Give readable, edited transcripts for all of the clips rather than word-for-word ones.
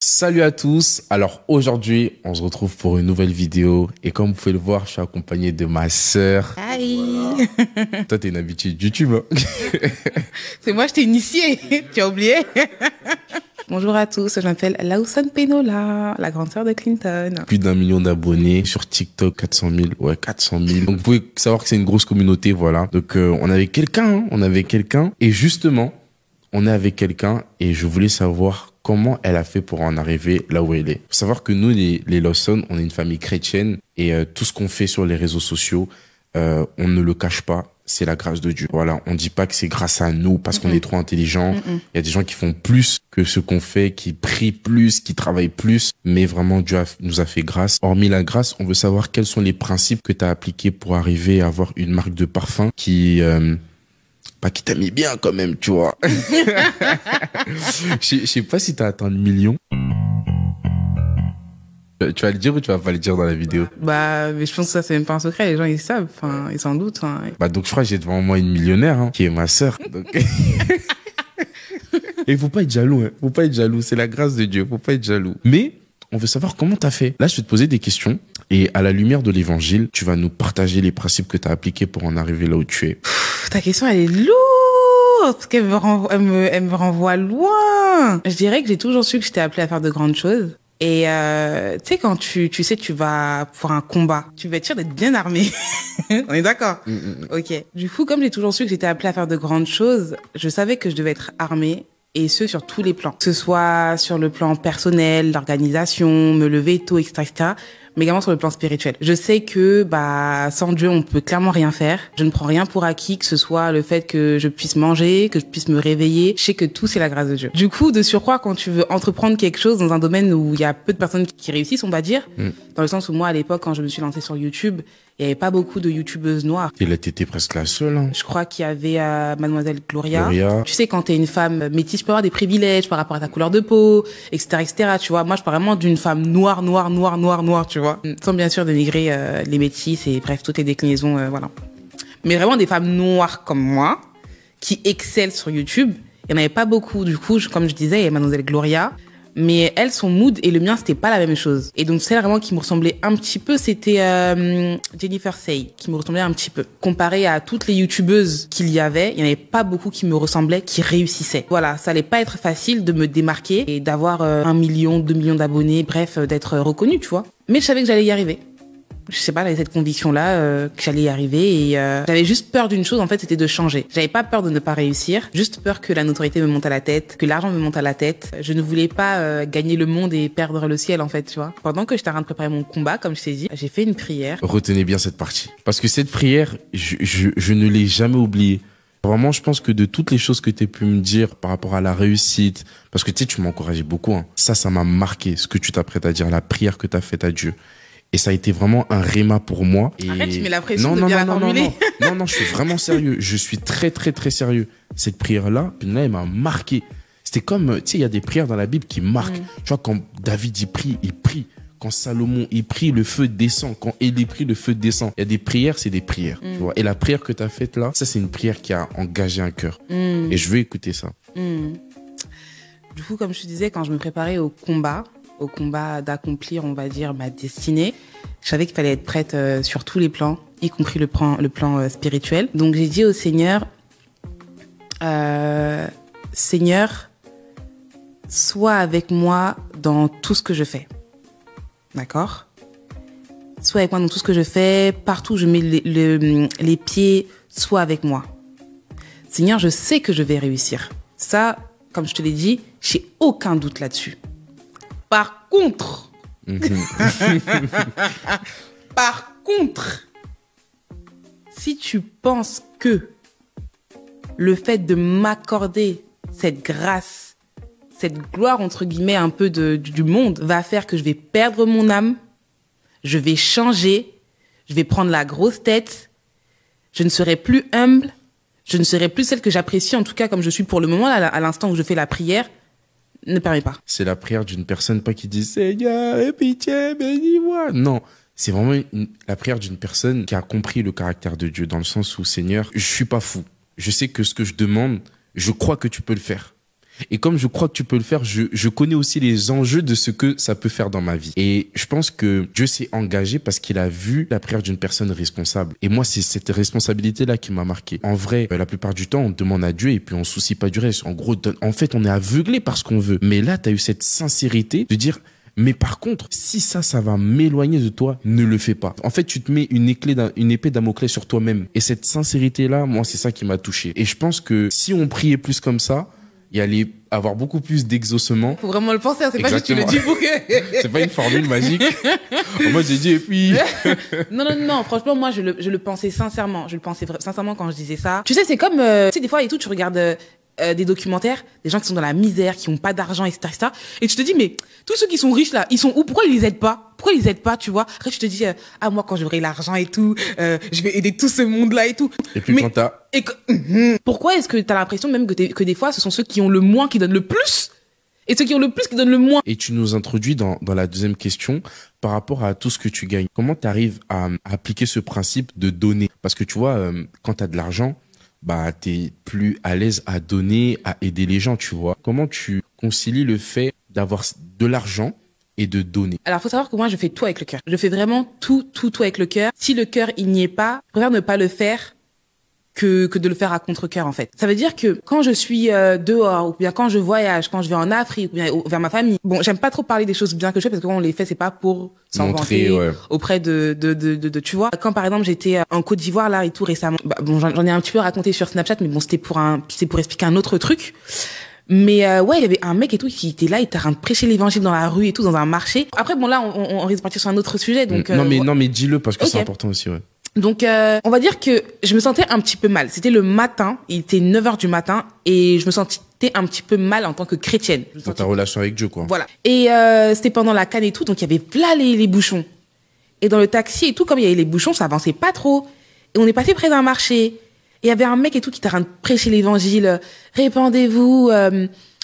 Salut à tous. Alors aujourd'hui, on se retrouve pour une nouvelle vidéo et comme vous pouvez le voir, je suis accompagné de ma sœur. Aïe. Voilà. Toi, t'es une habituée de YouTube. Hein. C'est moi, je t'ai initié. Tu as oublié. Bonjour à tous, je m'appelle Lawson Penola, la grande sœur de Clinton. Plus d'1 million d'abonnés sur TikTok, 400 000. Ouais, 400 000. Donc vous pouvez savoir que c'est une grosse communauté, voilà. Donc on avait quelqu'un, et justement, on est avec quelqu'un et je voulais savoir comment elle a fait pour en arriver là où elle est. Faut savoir que nous, les Lawson, on est une famille chrétienne et tout ce qu'on fait sur les réseaux sociaux, on ne le cache pas. C'est la grâce de Dieu. Voilà, on dit pas que c'est grâce à nous parce qu'on est trop intelligent. Il y a des gens qui font plus que ce qu'on fait, qui prient plus, qui travaillent plus, mais vraiment Dieu nous a fait grâce. Hormis la grâce, on veut savoir quels sont les principes que tu as appliqués pour arriver à avoir une marque de parfum qui qui t'a mis bien quand même, tu vois. Je sais pas si t'as atteint le million. Tu vas le dire ou tu vas pas le dire dans la vidéo? Mais je pense que ça, c'est même pas un secret. Les gens, ils savent. Enfin, ils s'en doutent. Hein. Donc, je crois que j'ai devant moi une millionnaire, hein, qui est ma sœur. Donc... Et faut pas être jaloux, hein. Faut pas être jaloux. C'est la grâce de Dieu. Faut pas être jaloux. Mais, on veut savoir comment t'as fait. Là, je vais te poser des questions. Et à la lumière de l'évangile, tu vas nous partager les principes que t'as appliqués pour en arriver là où tu es. Ta question, elle est lourde. Parce qu'elle elle me renvoie loin. Je dirais que j'ai toujours su que j'étais appelée à faire de grandes choses. Et tu sais, quand tu sais tu vas pour un combat, tu vas être sûr d'être bien armé. On est d'accord? Ok. Du coup, comme j'ai toujours su que j'étais appelée à faire de grandes choses, je savais que je devais être armée. Et ce, sur tous les plans. Que ce soit sur le plan personnel, l'organisation, me lever tôt, etc., mais également sur le plan spirituel. Je sais que, sans Dieu, on peut clairement rien faire. Je ne prends rien pour acquis, que ce soit le fait que je puisse manger, que je puisse me réveiller. Je sais que tout, c'est la grâce de Dieu. Du coup, de surcroît, quand tu veux entreprendre quelque chose dans un domaine où il y a peu de personnes qui réussissent, on va dire, dans le sens où moi, à l'époque, quand je me suis lancée sur YouTube, il y avait pas beaucoup de youtubeuses noires. Et là, t'étais presque la seule, hein. Je crois qu'il y avait Mademoiselle Gloria. Tu sais, quand t'es une femme métisse, tu peux avoir des privilèges par rapport à ta couleur de peau, etc., etc., tu vois. Moi, je parle vraiment d'une femme noire, tu vois. Sans bien sûr dénigrer les métisses et bref, toutes les déclinaisons, voilà. Mais vraiment des femmes noires comme moi, qui excellent sur YouTube. Il n'y en avait pas beaucoup, du coup, comme je disais, il y a Mademoiselle Gloria. Mais elle, son mood et le mien, c'était pas la même chose. Et donc, celle vraiment qui me ressemblait un petit peu, c'était Jennifer Sey, qui me ressemblait un petit peu. Comparé à toutes les youtubeuses qu'il y avait, il y en avait pas beaucoup qui me ressemblaient, qui réussissaient. Voilà, ça allait pas être facile de me démarquer et d'avoir 1 million, 2 millions d'abonnés, bref, d'être reconnue, tu vois. Mais je savais que j'allais y arriver. Je sais pas, j'avais cette conviction-là que j'allais y arriver et j'avais juste peur d'une chose, en fait, c'était de changer. J'avais pas peur de ne pas réussir, juste peur que la notoriété me monte à la tête, que l'argent me monte à la tête. Je ne voulais pas gagner le monde et perdre le ciel, en fait, tu vois. Pendant que j'étais en train de préparer mon combat, comme je t'ai dit, j'ai fait une prière. Retenez bien cette partie. Parce que cette prière, je ne l'ai jamais oubliée. Vraiment, je pense que de toutes les choses que tu as pu me dire par rapport à la réussite, parce que tu sais, tu m'as encouragé beaucoup, hein. Ça m'a marqué, ce que tu t'apprêtes à dire, la prière que tu as faite à Dieu. Et ça a été vraiment un réma pour moi. Et... Arrête, tu mets la pression de bien la formuler. Non, je suis vraiment sérieux. Je suis très, très, très sérieux. Cette prière-là, elle m'a marqué. C'était comme, tu sais, il y a des prières dans la Bible qui marquent. Tu vois, quand David, il prie. Quand Salomon, il prie, le feu descend. Quand Élie prie, le feu descend. Il y a des prières, c'est des prières. Tu vois. Et la prière que tu as faite là, ça, c'est une prière qui a engagé un cœur. Et je veux écouter ça. Du coup, comme je te disais, quand je me préparais au combat d'accomplir, on va dire, ma destinée, je savais qu'il fallait être prête sur tous les plans, y compris le plan spirituel. Donc j'ai dit au Seigneur, Seigneur, sois avec moi dans tout ce que je fais. D'accord? Sois avec moi dans tout ce que je fais, partout où je mets les pieds, sois avec moi. Seigneur, je sais que je vais réussir. Ça, comme je te l'ai dit, j'ai aucun doute là-dessus. Par contre, si tu penses que le fait de m'accorder cette grâce, cette gloire entre guillemets un peu du monde va faire que je vais perdre mon âme, je vais changer, je vais prendre la grosse tête, je ne serai plus humble, je ne serai plus celle que j'apprécie en tout cas comme je suis pour le moment à l'instant où je fais la prière. Ne permet pas. C'est la prière d'une personne pas qui dit Seigneur, aie pitié, bénis-moi. Non, c'est vraiment la prière d'une personne qui a compris le caractère de Dieu dans le sens où Seigneur, je suis pas fou. Je sais que ce que je demande, je crois que tu peux le faire. Et comme je crois que tu peux le faire, je connais aussi les enjeux de ce que ça peut faire dans ma vie. Et je pense que Dieu s'est engagé parce qu'il a vu la prière d'une personne responsable. Et moi, c'est cette responsabilité-là qui m'a marqué. En vrai, la plupart du temps, on demande à Dieu et puis on se soucie pas du reste. En gros, en fait, on est aveuglé par ce qu'on veut. Mais là, tu as eu cette sincérité de dire... Mais par contre, si ça va m'éloigner de toi, ne le fais pas. En fait, tu te mets une épée Damoclès sur toi-même. Et cette sincérité-là, moi, c'est ça qui m'a touché. Et je pense que si on priait plus comme ça, il y allait avoir beaucoup plus d'exaucement. Faut vraiment le penser, hein. C'est pas juste tu le dis pour que... C'est pas une formule magique. Moi, j'ai dit, et puis... Non, franchement, moi, je le pensais sincèrement. Je le pensais sincèrement quand je disais ça. Tu sais, c'est comme, tu sais, des fois et tout, tu regardes... des documentaires, des gens qui sont dans la misère, qui ont pas d'argent, etc., et tu te dis, mais tous ceux qui sont riches là, ils sont où? Pourquoi ils les aident pas? Pourquoi ils les aident pas, tu vois? Après, tu te dis, moi, quand j'aurai l'argent et tout, je vais aider tout ce monde-là et tout. Et puis quand t'as... Pourquoi est-ce que t'as l'impression même que des fois, ce sont ceux qui ont le moins qui donnent le plus? Et ceux qui ont le plus qui donnent le moins? Et tu nous introduis dans la deuxième question par rapport à tout ce que tu gagnes. Comment t'arrives à appliquer ce principe de donner? Parce que tu vois, quand t'as de l'argent, bah, t'es plus à l'aise à donner, à aider les gens, tu vois. Comment tu concilies le fait d'avoir de l'argent et de donner? Alors, faut savoir que moi, je fais tout avec le cœur. Je fais vraiment tout avec le cœur. Si le cœur, il n'y est pas, je préfère ne pas le faire que de le faire à contre-cœur, en fait. Ça veut dire que quand je suis dehors, ou bien quand je voyage, quand je vais en Afrique, ou bien vers ma famille, bon, j'aime pas trop parler des choses bien que je fais, parce que quand on les fait, c'est pas pour s'en vanter auprès de, tu vois. Quand, par exemple, j'étais en Côte d'Ivoire, là, et tout, récemment, bah, bon, j'en ai un petit peu raconté sur Snapchat, mais bon, c'est pour expliquer un autre truc. Mais ouais, il y avait un mec et tout qui était là, il était en train de prêcher l'évangile dans la rue et tout, dans un marché. Après, bon, là, on risque de partir sur un autre sujet, donc... non, mais dis-le, parce que c'est important aussi, ouais. Donc, on va dire que je me sentais un petit peu mal. C'était le matin, il était 9h du matin, et je me sentais un petit peu mal en tant que chrétienne. Dans ta relation avec Dieu, quoi. Voilà. Et c'était pendant la canne et tout, donc il y avait plein les bouchons. Et dans le taxi et tout, comme il y avait les bouchons, ça avançait pas trop. Et on est passé près d'un marché. Et il y avait un mec et tout qui était en train de prêcher l'évangile. Répandez-vous,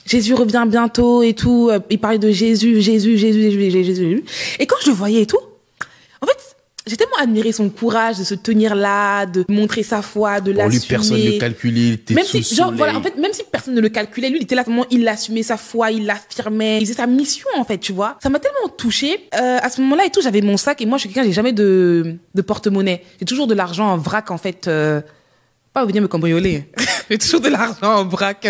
Jésus revient bientôt et tout. Il parlait de Jésus. Et quand je le voyais et tout, en fait, j'ai tellement admiré son courage de se tenir là, de montrer sa foi, de l'assumer. Lui, personne ne le calculait, il était sous le soleil. Voilà, en fait, même si personne ne le calculait, lui, il était là, il assumait sa foi, il l'affirmait, il faisait sa mission, en fait, tu vois. Ça m'a tellement touchée. À ce moment-là et tout, j'avais mon sac, et moi, je suis quelqu'un, j'ai jamais de porte-monnaie. J'ai toujours de l'argent en vrac, en fait, pas venir me cambrioler. J'ai toujours de l'argent en vrac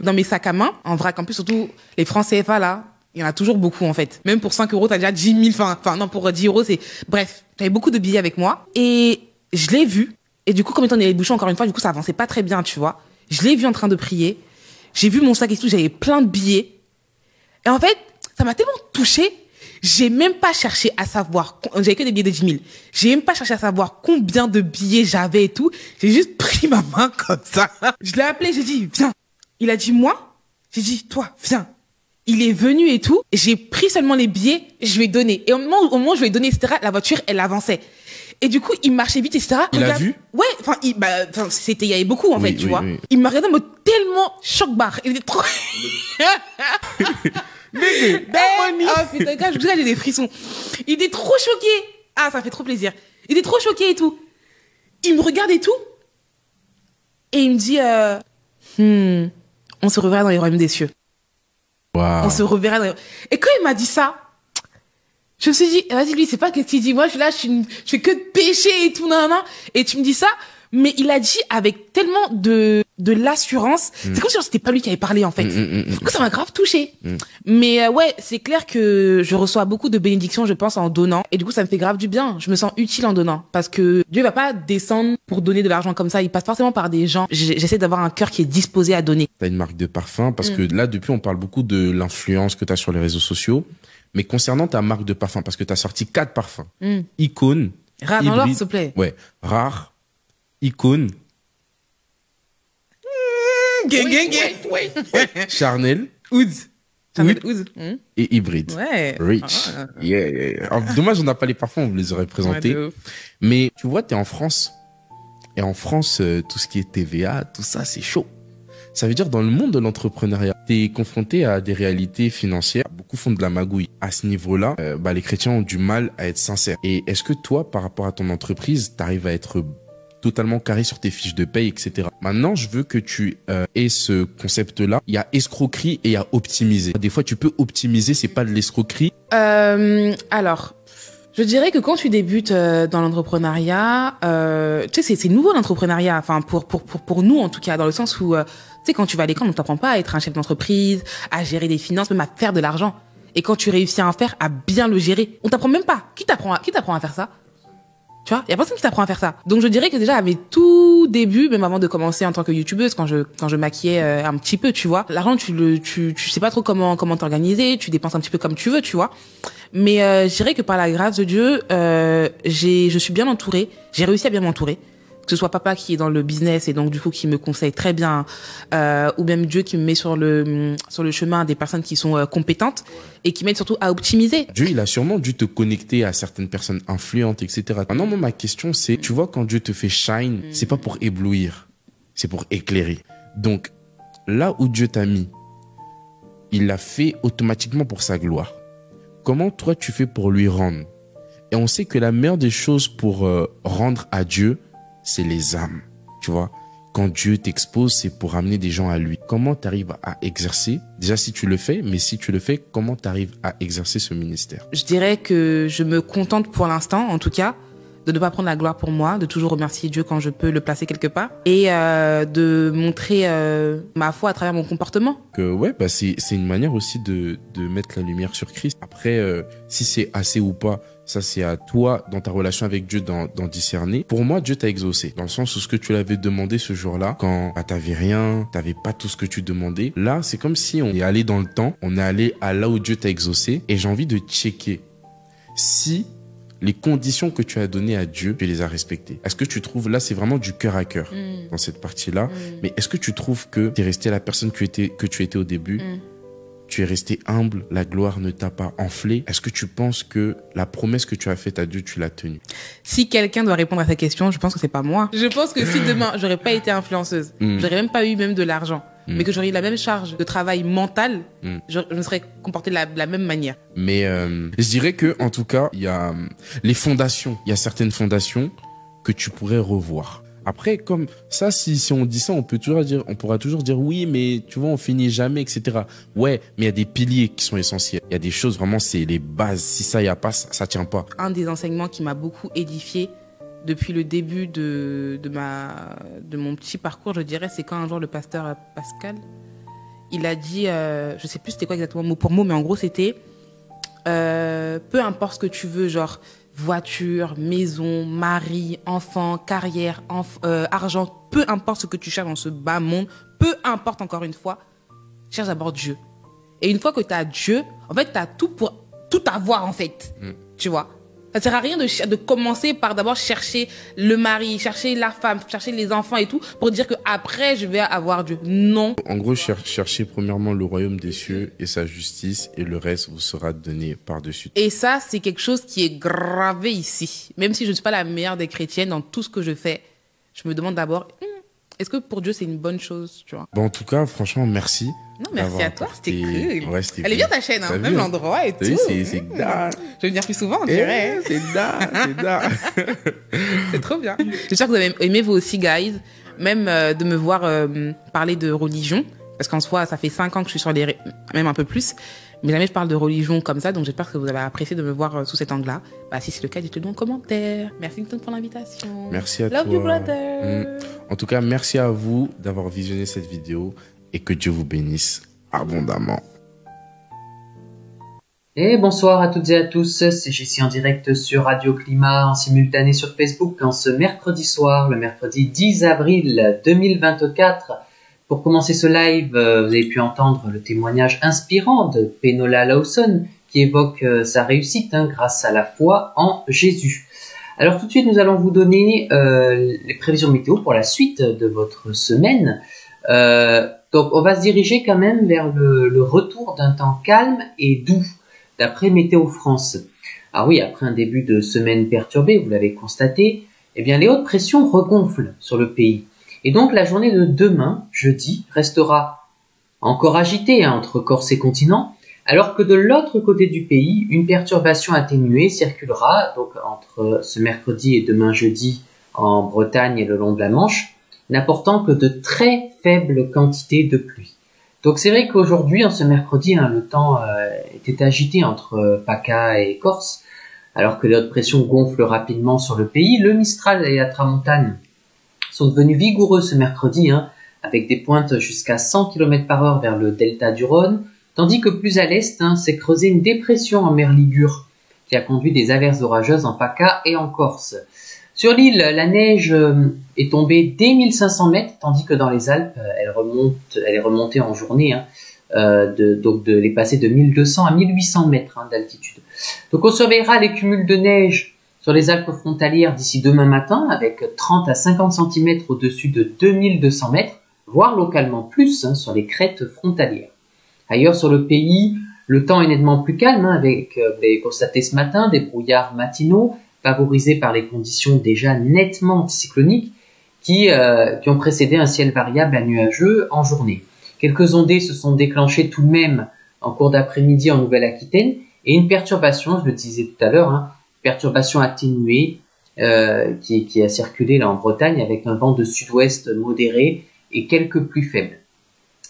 dans mes sacs à main, en vrac. En plus, surtout, les francs CFA, là, il y en a toujours beaucoup, en fait. Même pour 5 euros, t'as déjà 10 000, enfin, non, pour 10 euros, c'est... Bref, j'avais beaucoup de billets avec moi. Et je l'ai vu. Et du coup, comme étant dans les bouchons, encore une fois, du coup, ça avançait pas très bien, tu vois. Je l'ai vu en train de prier. J'ai vu mon sac et tout, j'avais plein de billets. Et en fait, ça m'a tellement touchée. J'ai même pas cherché à savoir... J'avais que des billets de 10 000. J'ai même pas cherché à savoir combien de billets j'avais et tout. J'ai juste pris ma main comme ça. Je l'ai appelé, j'ai dit, viens. Il a dit, moi? J'ai dit, toi, viens. Il est venu et tout. J'ai pris seulement les billets, je lui ai donné. Et au moment où je lui ai donné, etc., la voiture, elle avançait. Et du coup, il marchait vite, etc. Il a vu? Ouais, il y avait beaucoup, en fait, tu vois. Oui. Il m'a regardé en mode tellement choc-barre. Il était trop... putain, gars, j'ai des frissons. Il était trop choqué. Ah, ça fait trop plaisir. Il était trop choqué et tout. Il me regarde et tout. Et il me dit, on se reverra dans les royaumes des cieux. Wow. On se reverra dans... Et quand il m'a dit ça, je me suis dit, vas-y, lui, c'est pas qu'est-ce qu'il dit. Moi, je suis là, je fais que de pécher et tout, nan. Et tu me dis ça, mais il a dit avec tellement de l'assurance. C'est comme si c'était pas lui qui avait parlé, en fait. Du coup, ça m'a grave touchée. Mais ouais, c'est clair que je reçois beaucoup de bénédictions, je pense, en donnant. Et du coup, ça me fait grave du bien. Je me sens utile en donnant. Parce que Dieu va pas descendre pour donner de l'argent comme ça. Il passe forcément par des gens. J'essaie d'avoir un cœur qui est disposé à donner. T'as une marque de parfum, parce que là, depuis, on parle beaucoup de l'influence que t'as sur les réseaux sociaux. Mais concernant ta marque de parfum, parce que t'as sorti 4 parfums. Icône. Rare dans l'ordre, s'il te plaît. Ouais. Rare. Icône. Ouais. Charnel. Oud. Et hybride. Ouais. Rich. Yeah. Alors, dommage, on n'a pas les parfums, on vous les aurait présentés. Ouais, mais tu vois, t'es en France. Et en France, tout ce qui est TVA, tout ça, c'est chaud. Ça veut dire, dans le monde de l'entrepreneuriat, t'es confronté à des réalités financières. Beaucoup font de la magouille. À ce niveau-là, les chrétiens ont du mal à être sincères. Et est-ce que toi, par rapport à ton entreprise, t'arrives à être totalement carré sur tes fiches de paye, etc. Maintenant, je veux que tu aies ce concept-là. Il y a escroquerie et il y a optimiser. Des fois, tu peux optimiser, c'est pas de l'escroquerie. Alors, je dirais que quand tu débutes dans l'entrepreneuriat, tu sais, c'est nouveau l'entrepreneuriat. Enfin, pour nous en tout cas, dans le sens où, tu sais, quand tu vas à l'école, on t'apprend pas à être un chef d'entreprise, à gérer des finances, même à faire de l'argent. Et quand tu réussis à en faire, à bien le gérer, on t'apprend même pas. Qui t'apprend à faire ça? Tu vois, il y a personne qui t'apprend à faire ça. Donc je dirais que déjà à mes tout débuts, même avant de commencer en tant que youtubeuse, quand je maquillais un petit peu, tu vois, l'argent tu sais pas trop comment t'organiser, tu dépenses un petit peu comme tu veux, tu vois. Mais je dirais que par la grâce de Dieu, je suis bien entourée, j'ai réussi à bien m'entourer. Que ce soit papa qui est dans le business et donc du coup qui me conseille très bien, ou même Dieu qui me met sur le chemin des personnes qui sont compétentes et qui m'aident surtout à optimiser. Dieu, il a sûrement dû te connecter à certaines personnes influentes, etc. Maintenant, moi, ma question, c'est, tu vois, quand Dieu te fait shine, c'est pas pour éblouir, c'est pour éclairer. Donc, là où Dieu t'a mis, il l'a fait automatiquement pour sa gloire. Comment toi, tu fais pour lui rendre? Et on sait que la meilleure des choses pour rendre à Dieu, c'est les âmes, tu vois. Quand Dieu t'expose, c'est pour amener des gens à lui. Comment tu arrives à exercer? Déjà, si tu le fais, mais si tu le fais, comment tu arrives à exercer ce ministère? Je dirais que je me contente pour l'instant, en tout cas, de ne pas prendre la gloire pour moi, de toujours remercier Dieu quand je peux le placer quelque part et de montrer ma foi à travers mon comportement. Ouais, bah c'est une manière aussi de mettre la lumière sur Christ. Après, si c'est assez ou pas, ça c'est à toi, dans ta relation avec Dieu, d'en discerner. Pour moi, Dieu t'a exaucé. Dans le sens où ce que tu l'avais demandé ce jour-là, quand t'avais rien, t'avais pas tout ce que tu demandais, là, c'est comme si on est allé dans le temps, on est allé à là où Dieu t'a exaucé. Et j'ai envie de checker si les conditions que tu as données à Dieu, tu les as respectées. Est-ce que tu trouves, là, c'est vraiment du cœur à cœur dans cette partie-là, mais est-ce que tu trouves que tu es resté la personne que tu étais au début? Tu es resté humble, la gloire ne t'a pas enflé. Est-ce que tu penses que la promesse que tu as faite à Dieu, tu l'as tenue? Si quelqu'un doit répondre à cette question, je pense que c'est pas moi. Je pense que si demain, j'aurais pas été influenceuse, j'aurais même pas eu même de l'argent, mais que j'aurais eu la même charge de travail mental, je me serais comportée de la même manière. Mais je dirais que, en tout cas, il y a les fondations. Il y a certaines fondations que tu pourrais revoir. Après, comme ça, si on dit ça, on pourra toujours dire oui, mais tu vois, on finit jamais, etc. Ouais, mais il y a des piliers qui sont essentiels. Il y a des choses, vraiment, c'est les bases. Si ça y a pas, ça tient pas. Un des enseignements qui m'a beaucoup édifié depuis le début de mon petit parcours, je dirais, c'est quand un jour le pasteur Pascal, il a dit, je sais plus c'était quoi exactement mot pour mot, mais en gros c'était, peu importe ce que tu veux, genre voiture, maison, mari, enfant, carrière, argent, peu importe ce que tu cherches dans ce bas monde, peu importe encore une fois, cherche d'abord Dieu. Et une fois que tu as Dieu, en fait, tu as tout pour tout avoir en fait, tu vois. Ça sert à rien de commencer par d'abord chercher le mari, chercher la femme, chercher les enfants et tout, pour dire que après je vais avoir Dieu. Non. En gros, cherchez premièrement le royaume des cieux et sa justice, et le reste vous sera donné par-dessus. Et ça, c'est quelque chose qui est gravé ici. Même si je ne suis pas la meilleure des chrétiennes dans tout ce que je fais, je me demande d'abord, est-ce que pour Dieu c'est une bonne chose, tu vois? Bon, en tout cas, franchement, merci. Non, merci à toi, c'était cool. Ouais, elle est bien ta chaîne, hein, même l'endroit et tout. C'est dingue. Je vais venir plus souvent, on dirait. C'est dingue. C'est trop bien. J'espère que vous avez aimé vous aussi, guys. Même de me voir parler de religion. Parce qu'en soi, ça fait 5 ans que je suis sur les même un peu plus. Mais jamais je parle de religion comme ça. Donc j'espère que vous avez apprécié de me voir sous cet angle-là. Bah, si c'est le cas, dites-le en commentaire. Merci Newton pour l'invitation. Merci à toi. Love you, brother. En tout cas, merci à vous d'avoir visionné cette vidéo. Et que Dieu vous bénisse abondamment. Et bonsoir à toutes et à tous, c'est Jessie en direct sur Radio Climat, en simultané sur Facebook, en ce mercredi soir, le mercredi 10 avril 2024. Pour commencer ce live, vous avez pu entendre le témoignage inspirant de Penola Lawson, qui évoque sa réussite grâce à la foi en Jésus. Alors tout de suite, nous allons vous donner les prévisions météo pour la suite de votre semaine. Donc on va se diriger quand même vers le retour d'un temps calme et doux, d'après Météo France. Ah oui, après un début de semaine perturbé, vous l'avez constaté, eh bien les hautes pressions regonflent sur le pays. Et donc la journée de demain, jeudi, restera encore agitée entre Corse et continent, alors que de l'autre côté du pays, une perturbation atténuée circulera donc entre ce mercredi et demain jeudi en Bretagne et le long de la Manche, n'apportant que de très faibles quantités de pluie. Donc c'est vrai qu'aujourd'hui, en ce mercredi, le temps était agité entre PACA et Corse, alors que les hautes pressions gonflent rapidement sur le pays. Le Mistral et la Tramontane sont devenus vigoureux ce mercredi, avec des pointes jusqu'à 100 km/h vers le delta du Rhône, tandis que plus à l'est, s'est creusée une dépression en mer Ligure, qui a conduit des averses orageuses en PACA et en Corse. Sur l'île, la neige est tombée dès 1500 mètres, tandis que dans les Alpes, elle est remontée en journée, elle est passée de 1200 à 1800 mètres d'altitude. Donc on surveillera les cumuls de neige sur les Alpes frontalières d'ici demain matin, avec 30 à 50 cm au-dessus de 2200 mètres, voire localement plus sur les crêtes frontalières. Ailleurs sur le pays, le temps est nettement plus calme, avec, vous l'avez constaté ce matin, des brouillards matinaux, favorisés par les conditions déjà nettement anticycloniques qui ont précédé un ciel variable à nuageux en journée. Quelques ondées se sont déclenchées tout de même en cours d'après-midi en Nouvelle-Aquitaine et une perturbation, je le disais tout à l'heure, perturbation atténuée qui a circulé là en Bretagne avec un vent de sud-ouest modéré et quelques pluies faibles.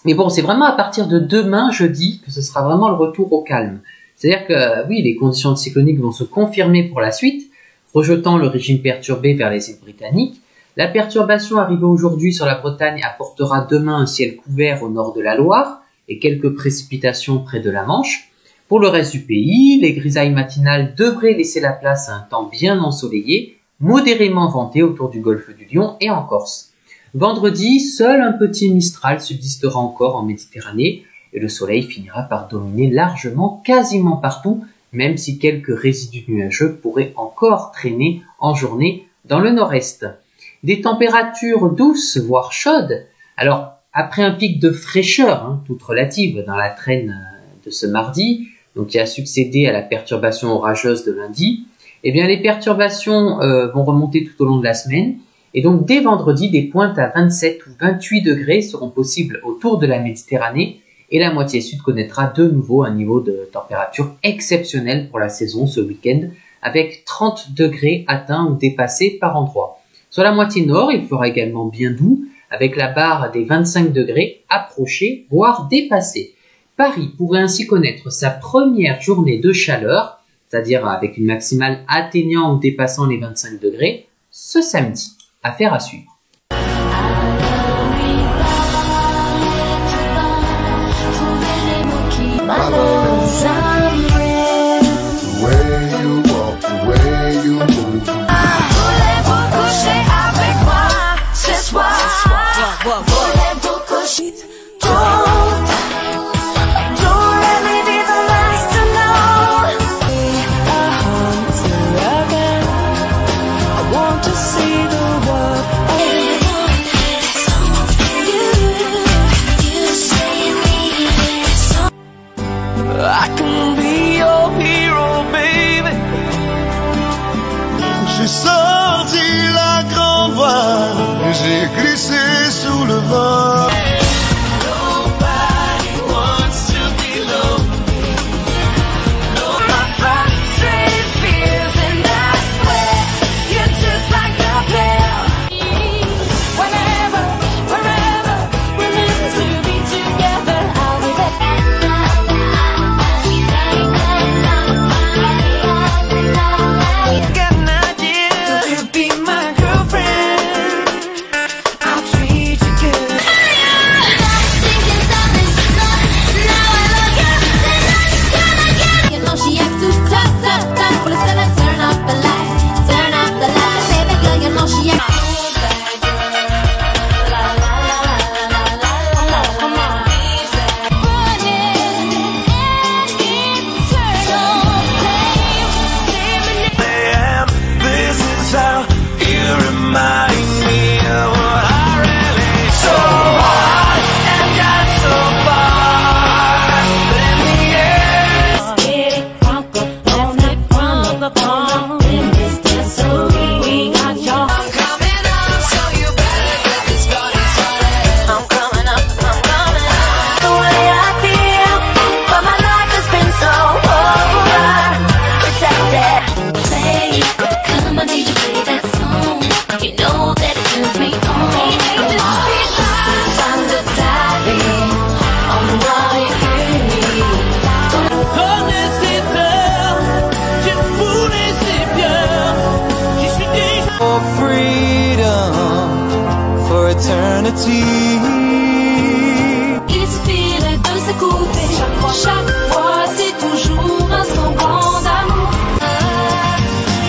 Mais bon, c'est vraiment à partir de demain, jeudi, que ce sera vraiment le retour au calme. C'est-à-dire que oui, les conditions anticycloniques vont se confirmer pour la suite, rejetant le régime perturbé vers les îles britanniques. La perturbation arrivée aujourd'hui sur la Bretagne apportera demain un ciel couvert au nord de la Loire et quelques précipitations près de la Manche. Pour le reste du pays, les grisailles matinales devraient laisser la place à un temps bien ensoleillé, modérément venté autour du golfe du Lion et en Corse. Vendredi, seul un petit mistral subsistera encore en Méditerranée et le soleil finira par dominer largement quasiment partout, même si quelques résidus nuageux pourraient encore traîner en journée dans le nord-est. Des températures douces, voire chaudes. Alors, après un pic de fraîcheur, toute relative, dans la traîne de ce mardi, donc qui a succédé à la perturbation orageuse de lundi, eh bien les perturbations vont remonter tout au long de la semaine, et donc dès vendredi, des pointes à 27 ou 28 degrés seront possibles autour de la Méditerranée, et la moitié sud connaîtra de nouveau un niveau de température exceptionnel pour la saison ce week-end, avec 30 degrés atteints ou dépassés par endroit. Sur la moitié nord, il fera également bien doux, avec la barre des 25 degrés approchée, voire dépassée. Paris pourrait ainsi connaître sa première journée de chaleur, c'est-à-dire avec une maximale atteignant ou dépassant les 25 degrés, ce samedi. Affaire à suivre. J'ai sorti la grande voile, j'ai glissé sous le vent. Nobody wants to be lonely. My frustrated fears, and that's where you're just like a pill. Whenever, wherever, we're meant to be together, I'll be there. Be my girlfriend, I'll treat you good. eternity. Il suffit de s'écouter. Chaque fois, c'est toujours un semblant d'amour.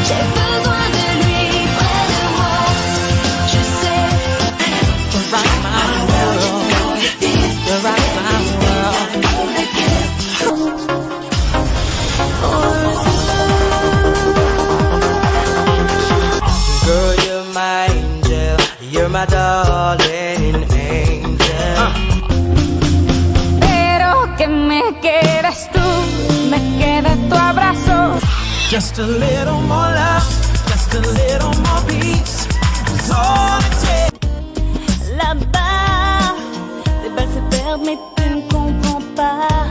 J'ai besoin de lui près de moi. Je sais. To rock my world. To rock my world. Girl, you're my angel. You're my darling angel. Pero que me quieres tú, me queda tu abrazo. Just a little more love, just a little more peace. It's all it takes. Là-bas, les balles se perdent, mais tu ne comprends pas.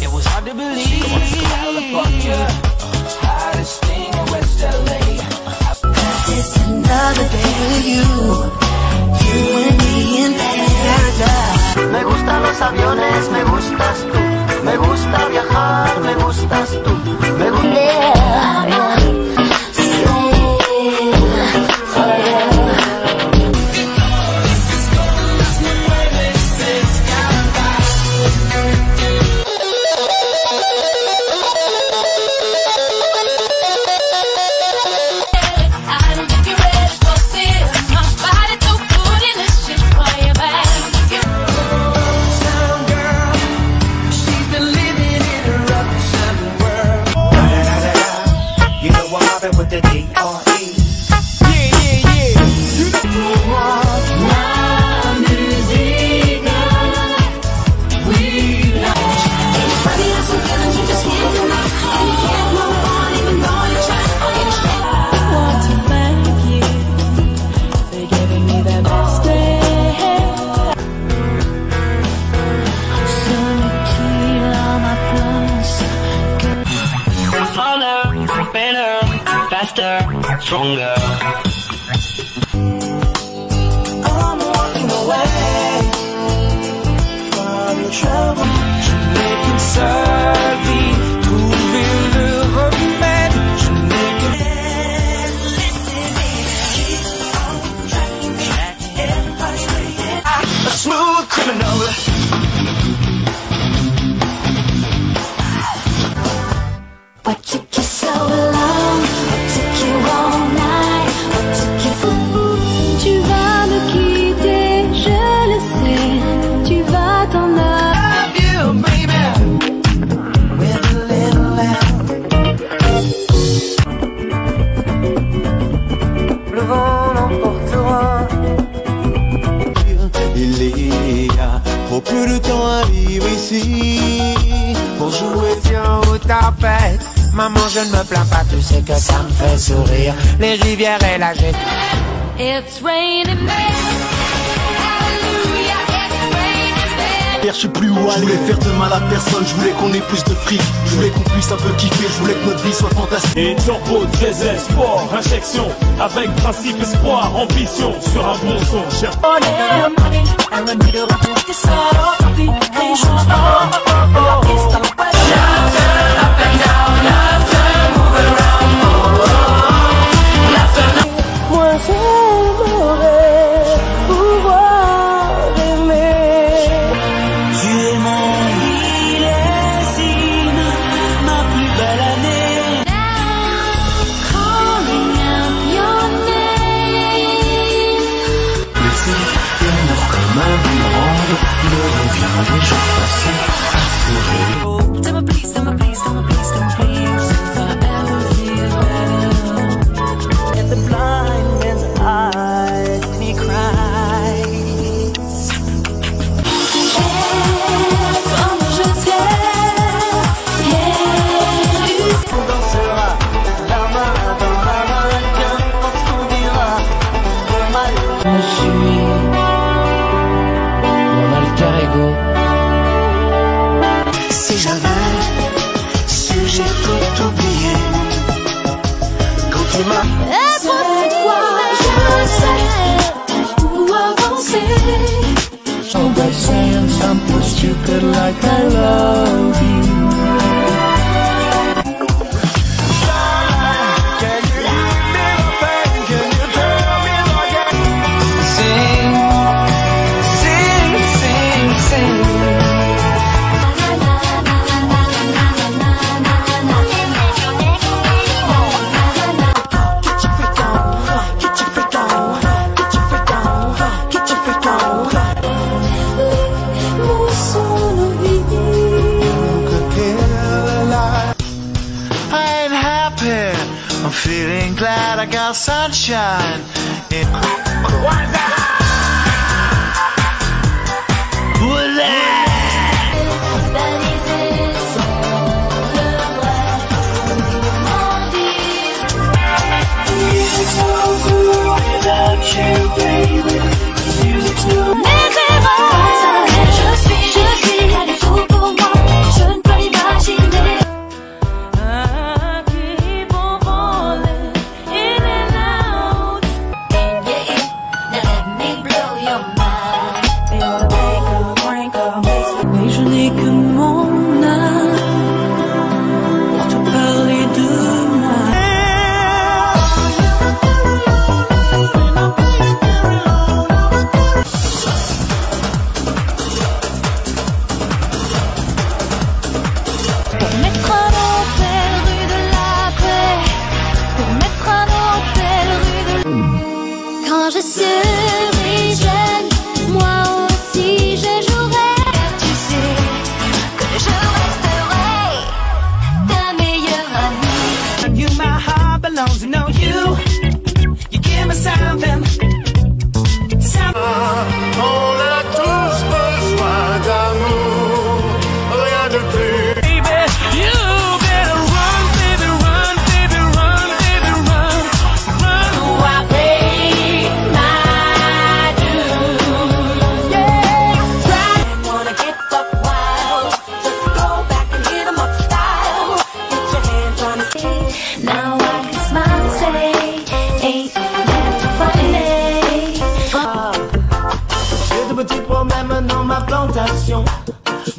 It was hard to believe. California, hottest thing in West LA. It's another day with you and me in paradise. Me gustan los aviones, me gustas tú. Me gusta viajar, me gustas tú. Me gusta. I don't think you're ready for this. My body's so good in this shit for you, babe. Sound girl, she's been living in a uptown world. You know what happened with the D.R.E. La musique, we love. Baby, I'm so feeling you just can't deny. You can't move on even though you try. I want to thank you for giving me the best day. Solo kill all my plans. Harder, better, faster, stronger. I'm walking away from your trouble. Je n'ai qu'une seule vie, trouver le remède. Je n'ai qu'une a smooth criminal. What took you so long? What took you all night? What took you Tu vas me quitter, je le sais. Tu vas t'en aller. Love you, baby, with a little lamb. Le vent l'emportera. Il y a trop peu de temps à vivre ici pour jouer. Tiens où ta fête. Maman, je ne me plains pas, tu sais que ça me fait sourire. Les rivières et la jetée. It's raining men. Hallelujah, it's raining men. Je sais plus où aller. Je voulais faire de mal à personne, je voulais qu'on ait plus de fric. Je voulais qu'on puisse un peu kiffer, je voulais que notre vie soit fantastique. Et turbo, diesel, sport, injection. Avec principe, espoir, ambition. Sur un bon son, cher. Moi j'aimerais pouvoir aimer. Tu es mon millésime, ma plus belle année. Calling out your name. Laissez tes morts comme un boomerang, me revient les jours passés. Tell me please, tell me please, tell me please, tell me please. If I ever feel better. And the blind man's eyes, and he cries. Comme je t'aime, yeah. On dansera la main dans la main, qu'importe qu'on dira. Le mal. Je suis mon alter ego. Si j'avais su, j'ai tout oublié. Quand tu m'as Cette fois, je sais où avancer. Oh, by saying something stupid like I love you. bad, I got sunshine.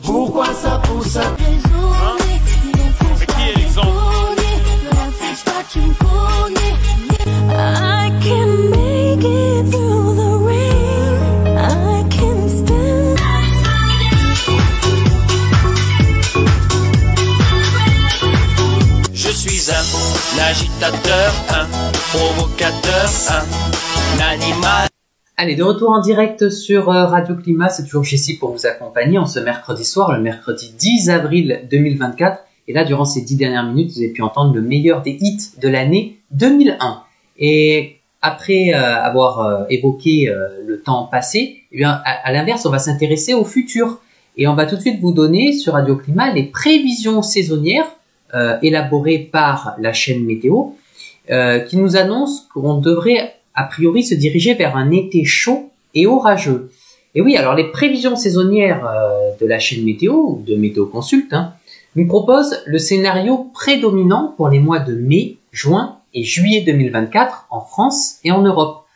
Pourquoi ça pousse? Mais qui est l'exemple? I can make it through the rain. I can stand. Je suis un agitateur, un provocateur, un animal. Allez, de retour en direct sur Radio Climat, c'est toujours Jessie pour vous accompagner en ce mercredi soir, le mercredi 10 avril 2024. Et là, durant ces 10 dernières minutes, vous avez pu entendre le meilleur des hits de l'année 2001. Et après avoir évoqué le temps passé, eh bien, à l'inverse, on va s'intéresser au futur. Et on va tout de suite vous donner sur Radio Climat les prévisions saisonnières élaborées par la chaîne météo qui nous annoncent qu'on devrait a priori se diriger vers un été chaud et orageux. Et oui, alors les prévisions saisonnières de la chaîne météo, ou de Météo Consult, nous proposent le scénario prédominant pour les mois de mai, juin et juillet 2024 en France et en Europe,